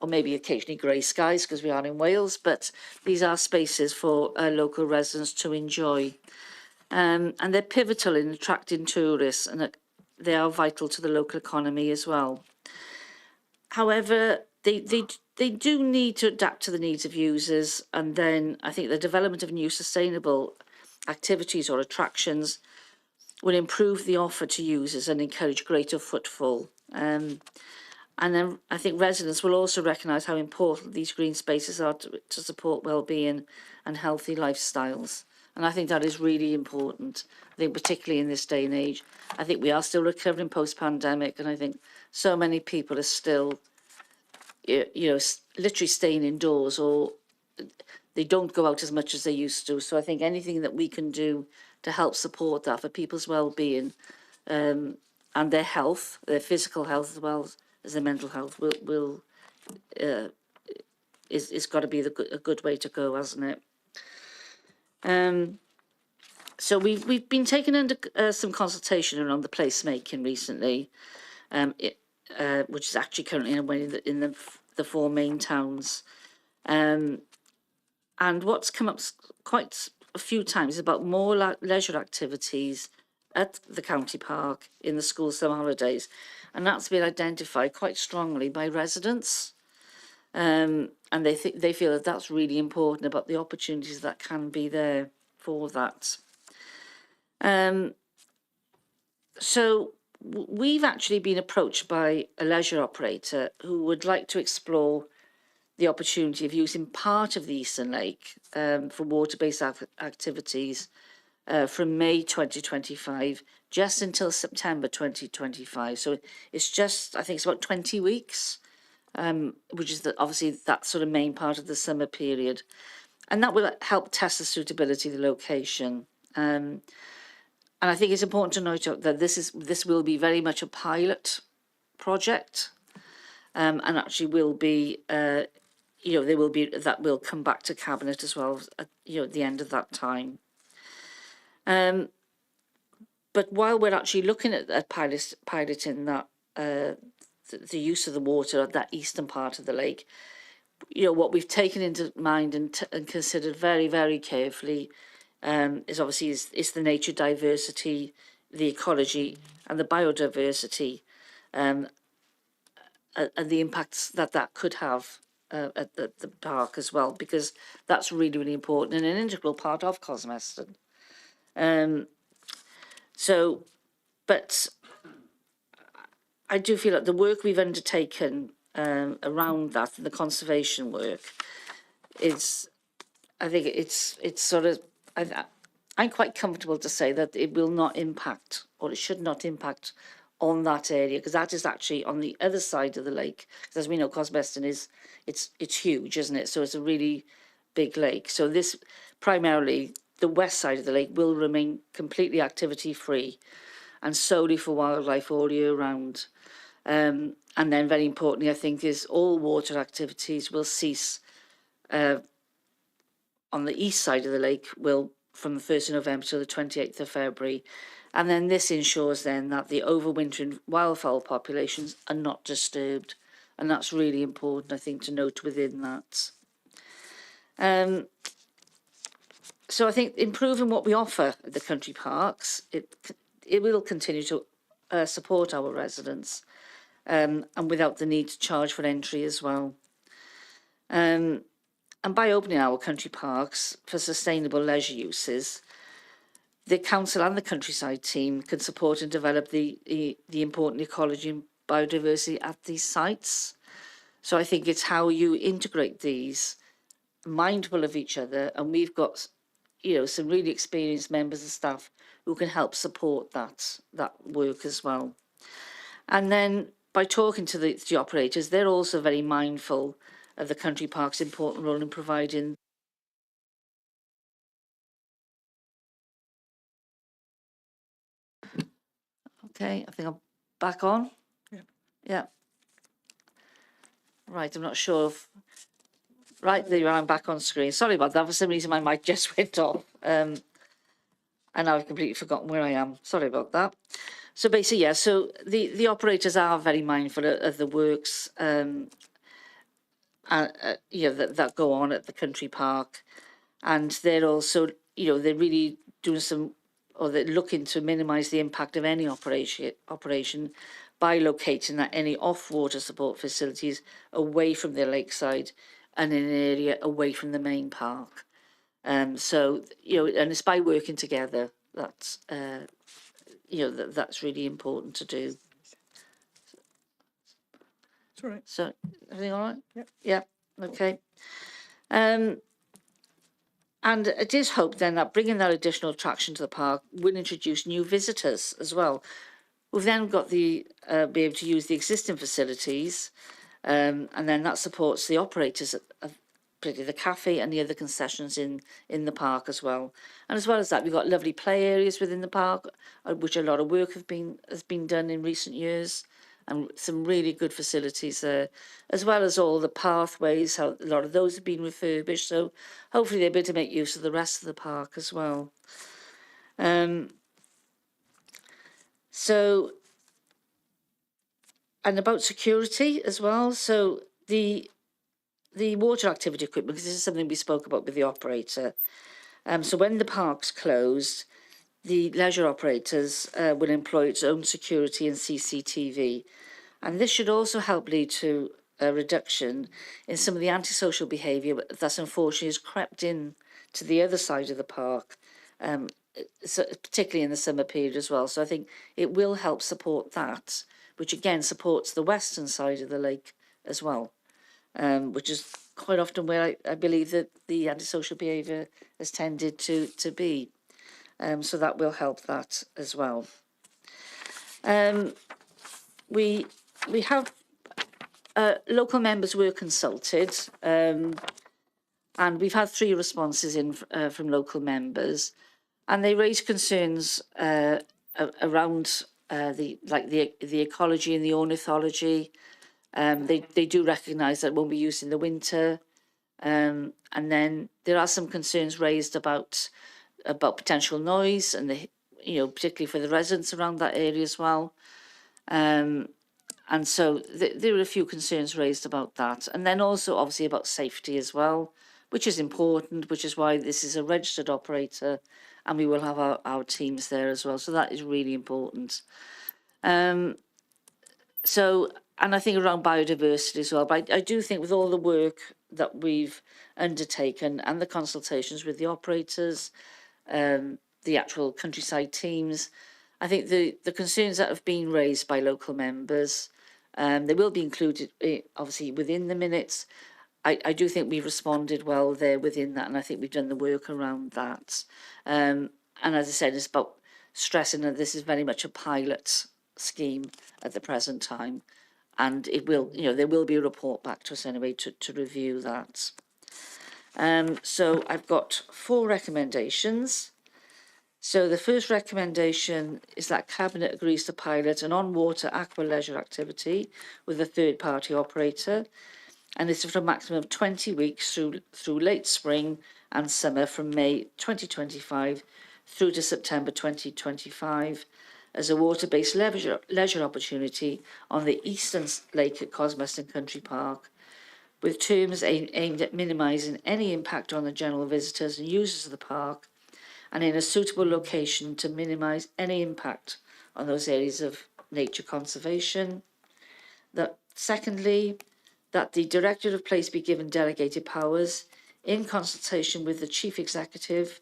or maybe occasionally grey skies because we are in Wales, but these are spaces for local residents to enjoy. And they're pivotal in attracting tourists, and they are vital to the local economy as well. However, they do need to adapt to the needs of users, and then I think the development of new sustainable activities or attractions will improve the offer to users and encourage greater footfall. And then I think residents will also recognise how important these green spaces are to support well-being and healthy lifestyles. And I think that is really important. I think particularly in this day and age, I think we are still recovering post-pandemic, and I think so many people are still, literally staying indoors, or they don't go out as much as they used to. So I think anything that we can do to help support that for people's well-being and their health, their physical health as well as their mental health, is got to be a good way to go, hasn't it? So we've been taken under some consultation around the placemaking recently, which is actually currently in the 4 main towns. And what's come up quite a few times is about more leisure activities at the county park in the school summer holidays, and that's been identified quite strongly by residents. And they feel that that's really important about the opportunities that can be there for that. So we've actually been approached by a leisure operator who would like to explore the opportunity of using part of the Eastern Lake for water-based activities from May 2025 just until September 2025. So it's just, I think it's about 20 weeks, which is obviously that sort of main part of the summer period. And that will help test the suitability of the location. And I think it's important to note that this will be very much a pilot project, and actually will be, that will come back to Cabinet as well, at the end of that time. But while we're actually looking at piloting that, the use of the water at that eastern part of the lake, what we've taken into mind and considered very, very carefully is obviously is the nature diversity, the ecology and the biodiversity, and the impacts that could have at the park as well, because that's really, really important and an integral part of Cosmeston. But I do feel that the work we've undertaken around that, the conservation work, I think it's sort of, I'm quite comfortable to say that it will not impact, or it should not impact on that area, because that is actually on the other side of the lake. Because as we know, Cosmeston it's huge, isn't it? So it's a really big lake. So this, primarily, the west side of the lake will remain completely activity free and solely for wildlife all year round. And then very importantly, I think, is all water activities will cease on the east side of the lake from the 1st of November to the 28th of February. And then this ensures then that the overwintering wildfowl populations are not disturbed. And that's really important, I think, to note within that. So I think improving what we offer at the country parks, it will continue to support our residents, and without the need to charge for entry as well. And by opening our country parks for sustainable leisure uses, the council and the countryside team can support and develop the important ecology and biodiversity at these sites. So I think it's how you integrate these, mindful of each other, and we've got some really experienced members of staff who can help support that work as well. And then by talking to the operators, they're also very mindful of the country park's important role in providing okay, I think I'm back on. Yeah. Yeah. Right, I'm not sure if right there you are, I'm back on screen. Sorry about that. For some reason my mic just went off. And now I've completely forgotten where I am. Sorry about that. So basically, yeah, so the operators are very mindful of the works that go on at the country park. And they're also, they're really doing some, or they're looking to minimise the impact of any operation by locating any off-water support facilities away from the lakeside and in an area away from the main park. So, and it's by working together that's, that's really important to do. It's all right. So, everything all right? Yep. Yeah, okay. And it is hoped then that bringing that additional attraction to the park will introduce new visitors as well. We've then got be able to use the existing facilities, and then that supports the operators of particularly the cafe and the other concessions in the park as well. And as well as that, we've got lovely play areas within the park, which a lot of work has been done in recent years, and some really good facilities there, as well as all the pathways. How a lot of those have been refurbished, so hopefully they'll be able to make use of the rest of the park as well. So, and about security as well. So the water activity equipment, because this is something we spoke about with the operator. So when the park's closed, the leisure operators will employ its own security and CCTV. And this should also help lead to a reduction in some of the antisocial behaviour that's unfortunately has crept in to the other side of the park, so particularly in the summer period as well. So I think it will help support that, which again supports the western side of the lake as well, which is quite often where I believe that the antisocial behaviour has tended to be. So that will help that as well. We have local members were consulted, and we've had 3 responses in from local members, and they raised concerns around the ecology and the ornithology. They do recognise that it won't be used in the winter, and then there are some concerns raised about potential noise and particularly for the residents around that area as well. And so there were a few concerns raised about that. And then also obviously about safety as well, which is important, which is why this is a registered operator and we will have our teams there as well. So that is really important. So, and I think around biodiversity as well, but I do think with all the work that we've undertaken and the consultations with the operators, the actual countryside teams, I think the concerns that have been raised by local members, they will be included obviously within the minutes. I do think we've responded well there within that, and I think we've done the work around that. And as I said, it's about stressing that this is very much a pilot scheme at the present time, and it will, there will be a report back to us anyway to review that. So I've got 4 recommendations. So the first recommendation is that Cabinet agrees to pilot an on-water aqua leisure activity with a third-party operator, and it's for a maximum of 20 weeks through late spring and summer from May 2025 through to September 2025 as a water-based leisure opportunity on the eastern lake at Cosmeston Country Park, with terms aimed at minimising any impact on the general visitors and users of the park, and in a suitable location to minimise any impact on those areas of nature conservation. Secondly, that the Director of Place be given delegated powers in consultation with the Chief Executive,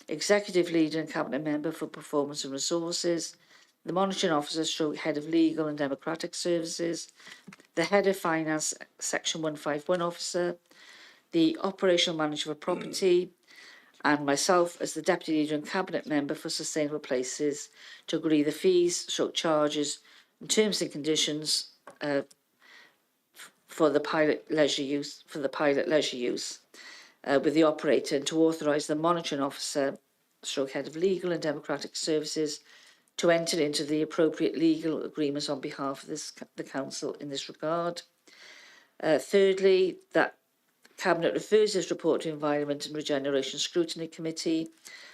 Executive Leader and Cabinet Member for Performance and Resources, the Monitoring Officer / Head of Legal and Democratic Services, the Head of Finance Section 151 Officer, the Operational Manager for Property, and myself as the Deputy Leader and Cabinet Member for Sustainable Places to agree the fees, charges, and terms and conditions for the pilot leisure use, with the operator, and to authorise the monitoring officer, stroke head of legal and democratic services, to enter into the appropriate legal agreements on behalf of the council in this regard. Thirdly, that Cabinet refers this report to Environment and Regeneration Scrutiny Committee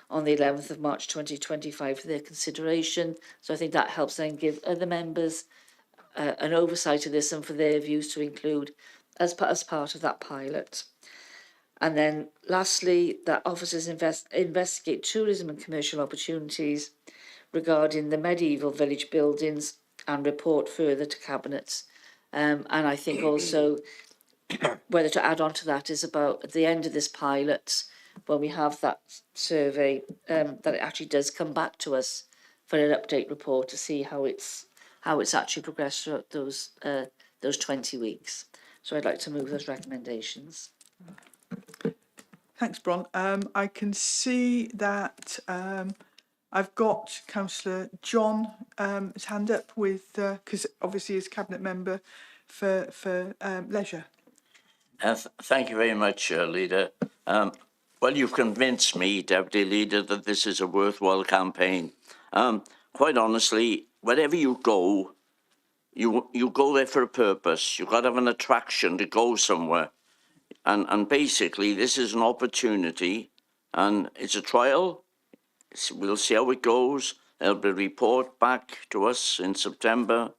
on the 11th of March 2025 for their consideration. So I think that helps then give other members an oversight of this and for their views to include as part of that pilot. And then lastly, that officers investigate tourism and commercial opportunities regarding the medieval village buildings and report further to Cabinet. And I think also whether to add on to that is about at the end of this pilot, when we have that survey, that it actually does come back to us for an update report to see how it's actually progressed throughout those 20 weeks. So I'd like to move those recommendations. Thanks, Bron. I can see that I've got Councillor John his hand up with because obviously he's cabinet member for leisure. Thank you very much, Leader. Well, you've convinced me, Deputy Leader, that this is a worthwhile campaign. Quite honestly, wherever you go there for a purpose. You've got to have an attraction to go somewhere. And basically, this is an opportunity, and it's a trial. We'll see how it goes. There'll be a report back to us in September,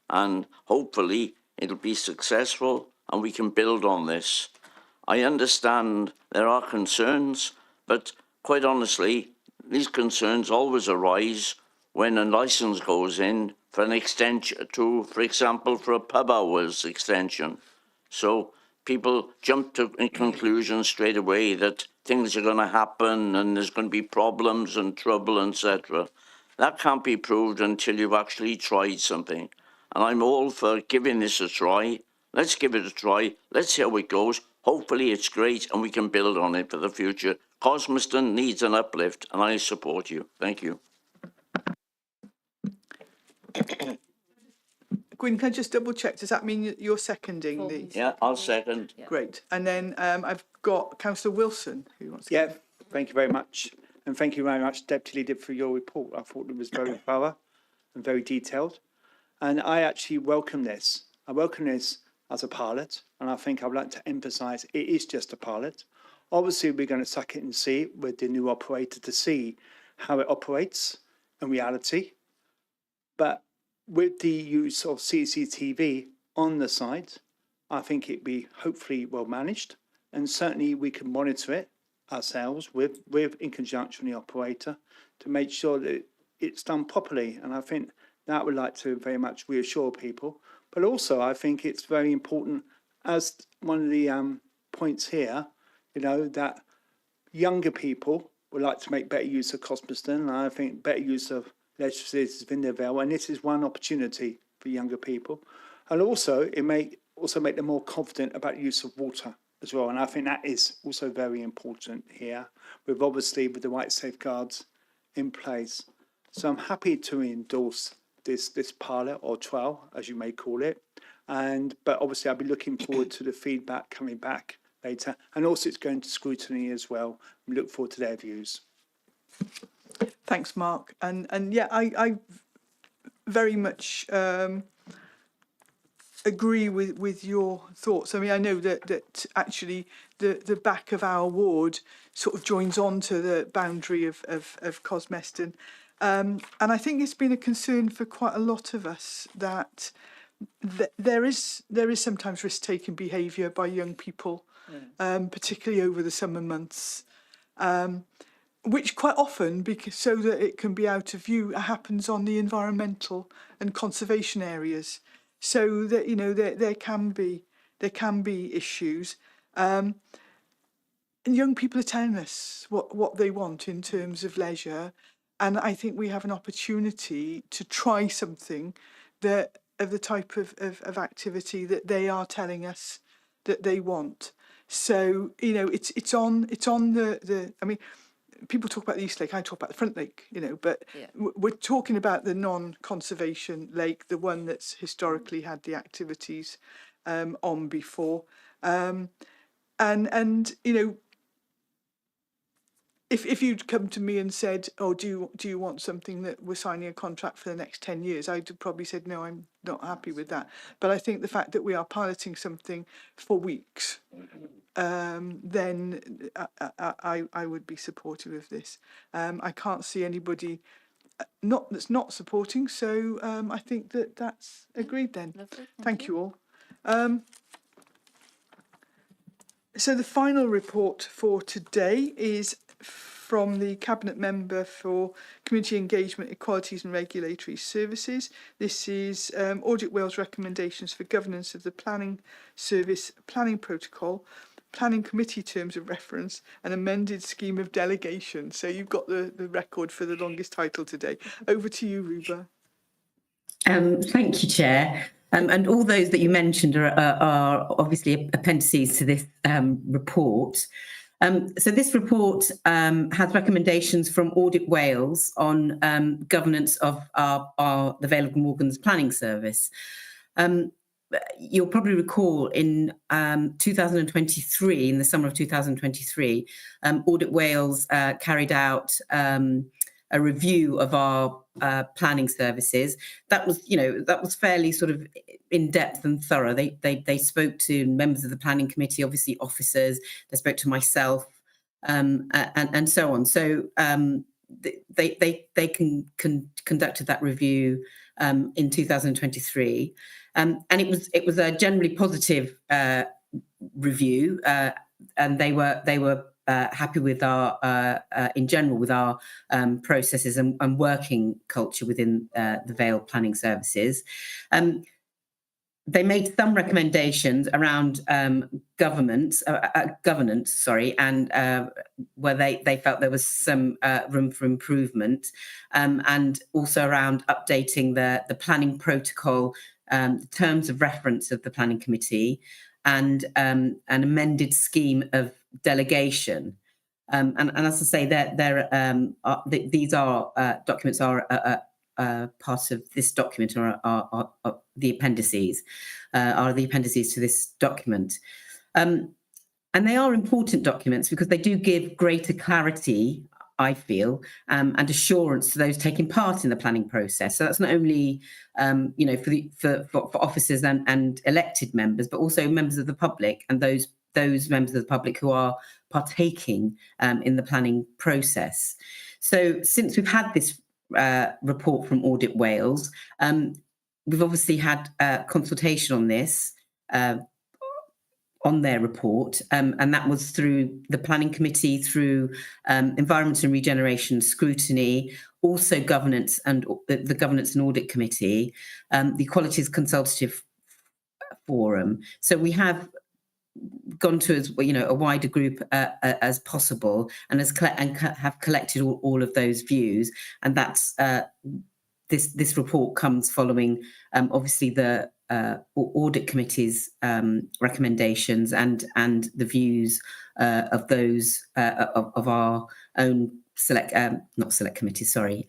and hopefully it'll be successful and we can build on this. I understand there are concerns, but quite honestly, these concerns always arise when a licence goes in for an extension for example, for a pub hours extension. So people jump to a conclusion straight away that things are going to happen and there's going to be problems and trouble, etc. That can't be proved until you've actually tried something. And I'm all for giving this a try. Let's give it a try. Let's see how it goes. Hopefully it's great and we can build on it for the future. Cosmiston needs an uplift and I support you. Thank you. Gwyn, can I just double check? Does that mean you're seconding the? Yeah, I'll second. Yeah. Great. And then I've got Councillor Wilson who wants to. Yeah, thank you very much. And thank you very much, Deputy Leader, for your report. I thought it was very thorough and very detailed. And I actually welcome this. I welcome this as a pilot. And I think I would like to emphasise it is just a pilot. Obviously, we're going to suck it and see it with the new operator to see how it operates in reality. But with the use of CCTV on the site, I think it'd be hopefully well managed. And certainly we can monitor it ourselves with in conjunction with the operator to make sure that it's done properly. And I think that would like to very much reassure people. But also I think it's very important, as one of the points here, you know, that younger people would like to make better use of Cosmiston. And I think better use of leisure facilities in Vale, and this is one opportunity for younger people. And also it may also make them more confident about the use of water as well. And I think that is also very important here, with obviously with the right safeguards in place. So I'm happy to endorse this pilot or trial, as you may call it. But obviously I'll be looking forward to the feedback coming back later. And also it's going to scrutiny as well. We look forward to their views. Thanks, Mark. And yeah, I very much agree with your thoughts. I mean, I know that actually the back of our ward sort of joins on to the boundary of Cosmiston. And I think it's been a concern for quite a lot of us that there is sometimes risk-taking behaviour by young people, particularly over the summer months. Which quite often, because so that it can be out of view, happens on the environmental and conservation areas. So that, you know, there can be issues. And young people are telling us what they want in terms of leisure. And I think we have an opportunity to try something that of the type of activity that they are telling us that they want. So, you know, it's on the I mean, people talk about the East Lake, I talk about the Front Lake, you know, but Yeah. we're talking about the non-conservation lake, the one that's historically had the activities. on before. And you know, if you'd come to me and said, "Oh, do you want something that we're signing a contract for the next 10 years?" I'd have probably said, "No, I'm not happy with that." But I think the fact that we are piloting something for weeks, then I would be supportive of this. I can't see anybody that's not supporting, so I think that's agreed then. Lovely, Thank you all. So the final report for today is from the Cabinet Member for Community Engagement, Equalities and Regulatory Services. This is Audit Wales recommendations for governance of the Planning Service Planning Protocol, Planning Committee Terms of Reference and amended scheme of delegation. So you've got the record for the longest title today. Over to you, Ruba. Thank you, Chair. And all those that you mentioned are obviously appendices to this report. So this report has recommendations from Audit Wales on governance of the Vale of Glamorgan's planning service. You'll probably recall in 2023, in the summer of 2023, Audit Wales carried out a review of our planning services. That was fairly sort of in depth and thorough. They spoke to members of the planning committee, obviously officers. They spoke to myself, and so on. So they conducted that review in 2023, and it was a generally positive review, and they were happy with our, in general, with our processes and working culture within the Vale Planning Services. They made some recommendations around governance, and where they felt there was some room for improvement, and also around updating the planning protocol, the terms of reference of the planning committee, and an amended scheme of delegation. And as I say, these documents are part of this document, or are the appendices, to this document. And they are important documents because they do give greater clarity, I feel, and assurance to those taking part in the planning process. So that's not only, for officers and elected members, but also members of the public and those members of the public who are partaking in the planning process. So since we've had this report from Audit Wales, we've obviously had consultation on this, on their report, and that was through the planning committee, through environment and regeneration scrutiny, also governance and the governance and audit committee, the equalities consultative forum. So we have gone to as a wider group as possible, and have collected all of those views, and that's this report comes following obviously the audit committee's recommendations and the views of those of our own not select committees, sorry,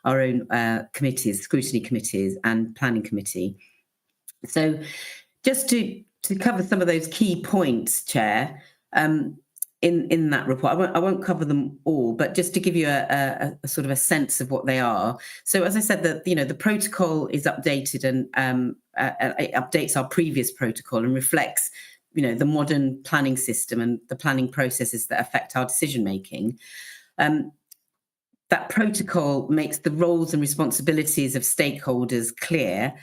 our own committees, scrutiny committees and planning committee. So just to cover some of those key points, Chair, in that report, I won't cover them all, but just to give you a sort of a sense of what they are. So as I said, the protocol is updated, and it updates our previous protocol and reflects the modern planning system and the planning processes that affect our decision making. That protocol makes the roles and responsibilities of stakeholders clear,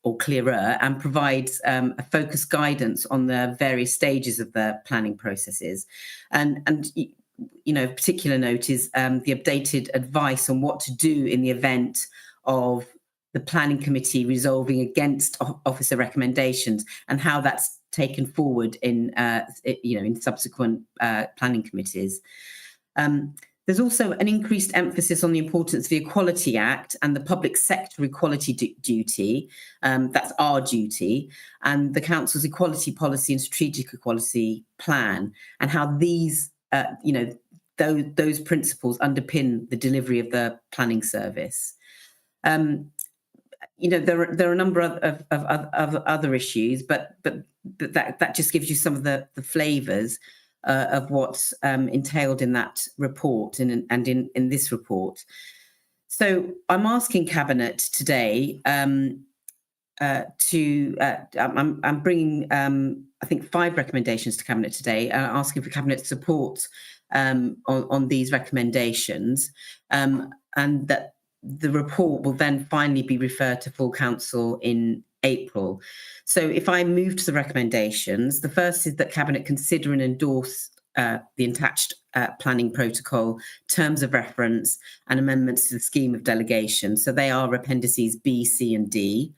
or clearer, and provides a focused guidance on the various stages of the planning processes. And of particular note is the updated advice on what to do in the event of the planning committee resolving against officer recommendations, and how that's taken forward in subsequent planning committees. There's also an increased emphasis on the importance of the Equality Act and the public sector equality duty. That's our duty, and the Council's equality policy and strategic equality plan, and how these, those principles underpin the delivery of the planning service. you know, there are a number of other issues, but that just gives you some of the flavours of what's entailed in that report and in this report. So I'm asking Cabinet today I'm bringing I think 5 recommendations to Cabinet today, asking for Cabinet support on these recommendations, and that the report will then finally be referred to full council in April. So if I move to the recommendations, the first is that Cabinet consider and endorse the attached planning protocol, terms of reference and amendments to the scheme of delegation. So they are appendices B, C and D.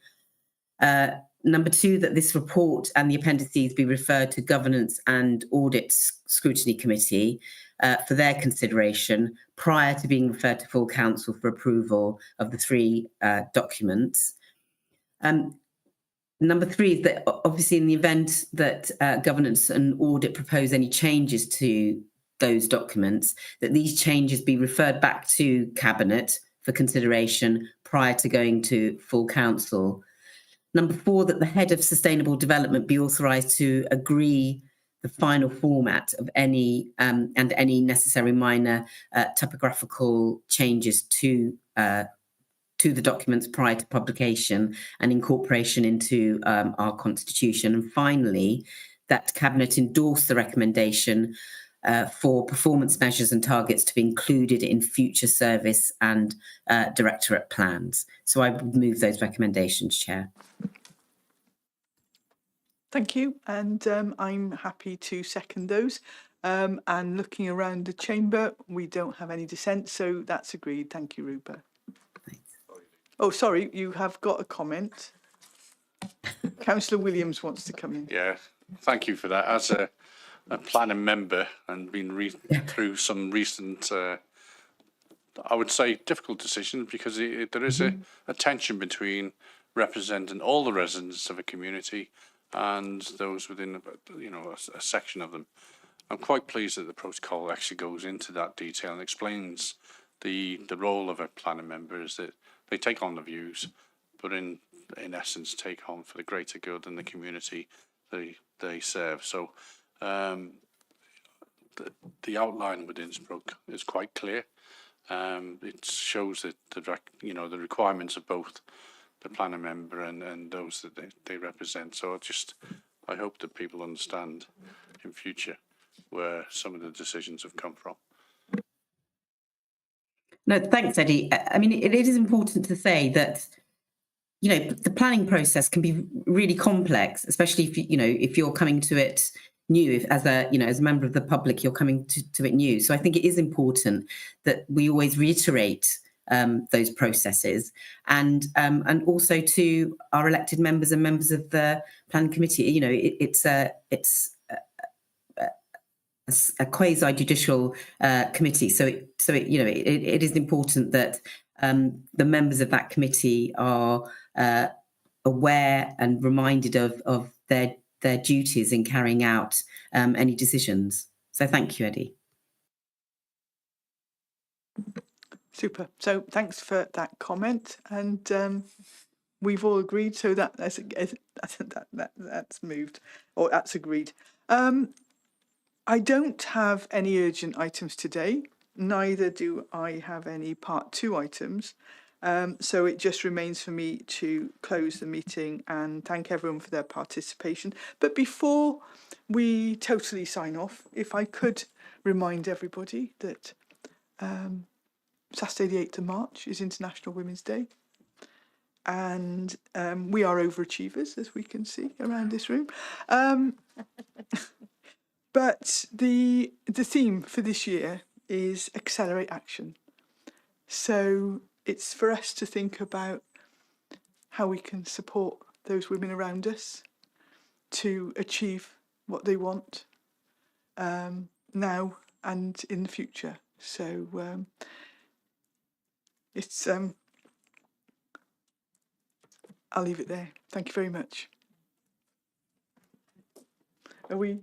Number 2, that this report and the appendices be referred to Governance and Audit Scrutiny Committee for their consideration prior to being referred to full council for approval of the 3 documents. Number 3 is that obviously in the event that Governance and Audit propose any changes to those documents, that these changes be referred back to Cabinet for consideration prior to going to full council. Number 4, that the head of sustainable development be authorised to agree the final format of any and any necessary minor typographical changes to the documents prior to publication and incorporation into our constitution. And finally, that Cabinet endorse the recommendation for performance measures and targets to be included in future service and directorate plans. So I would move those recommendations, Chair. Thank you, and I'm happy to second those. And looking around the chamber, we don't have any dissent, so that's agreed. Thank you, Ruba. Oh, sorry, you have got a comment. Councillor Williams wants to come in. Yeah, thank you for that. As a planning member and been through some recent, I would say, difficult decisions, because there is a tension between representing all the residents of a community and those within, you know, a section of them. I'm quite pleased that the protocol actually goes into that detail and explains the role of a planning member is that they take on the views, but in essence take on for the greater good in the community they serve. So the outline within Innsbruck is quite clear. It shows that the requirements of both the planning member and those that they represent. So I hope that people understand in future where some of the decisions have come from. No, thanks, Eddie. I mean, it is important to say that, you know, the planning process can be really complex, especially if you're coming to it new, if as a member of the public, you're coming to it new. So I think it is important that we always reiterate those processes, and also to our elected members and members of the planning committee. You know, it's a quasi-judicial committee, so it is important that the members of that committee are aware and reminded of their duties in carrying out any decisions. So thank you, Eddie. Super. So thanks for that comment, and we've all agreed. So that's moved, or that's agreed. I don't have any urgent items today. Neither do I have any part 2 items. So it just remains for me to close the meeting and thank everyone for their participation. But before we totally sign off, if I could remind everybody that Saturday the 8th of March is International Women's Day. And we are overachievers, as we can see around this room. But the theme for this year is Accelerate Action. So it's for us to think about how we can support those women around us to achieve what they want now and in the future. So I'll leave it there. Thank you very much. Are we?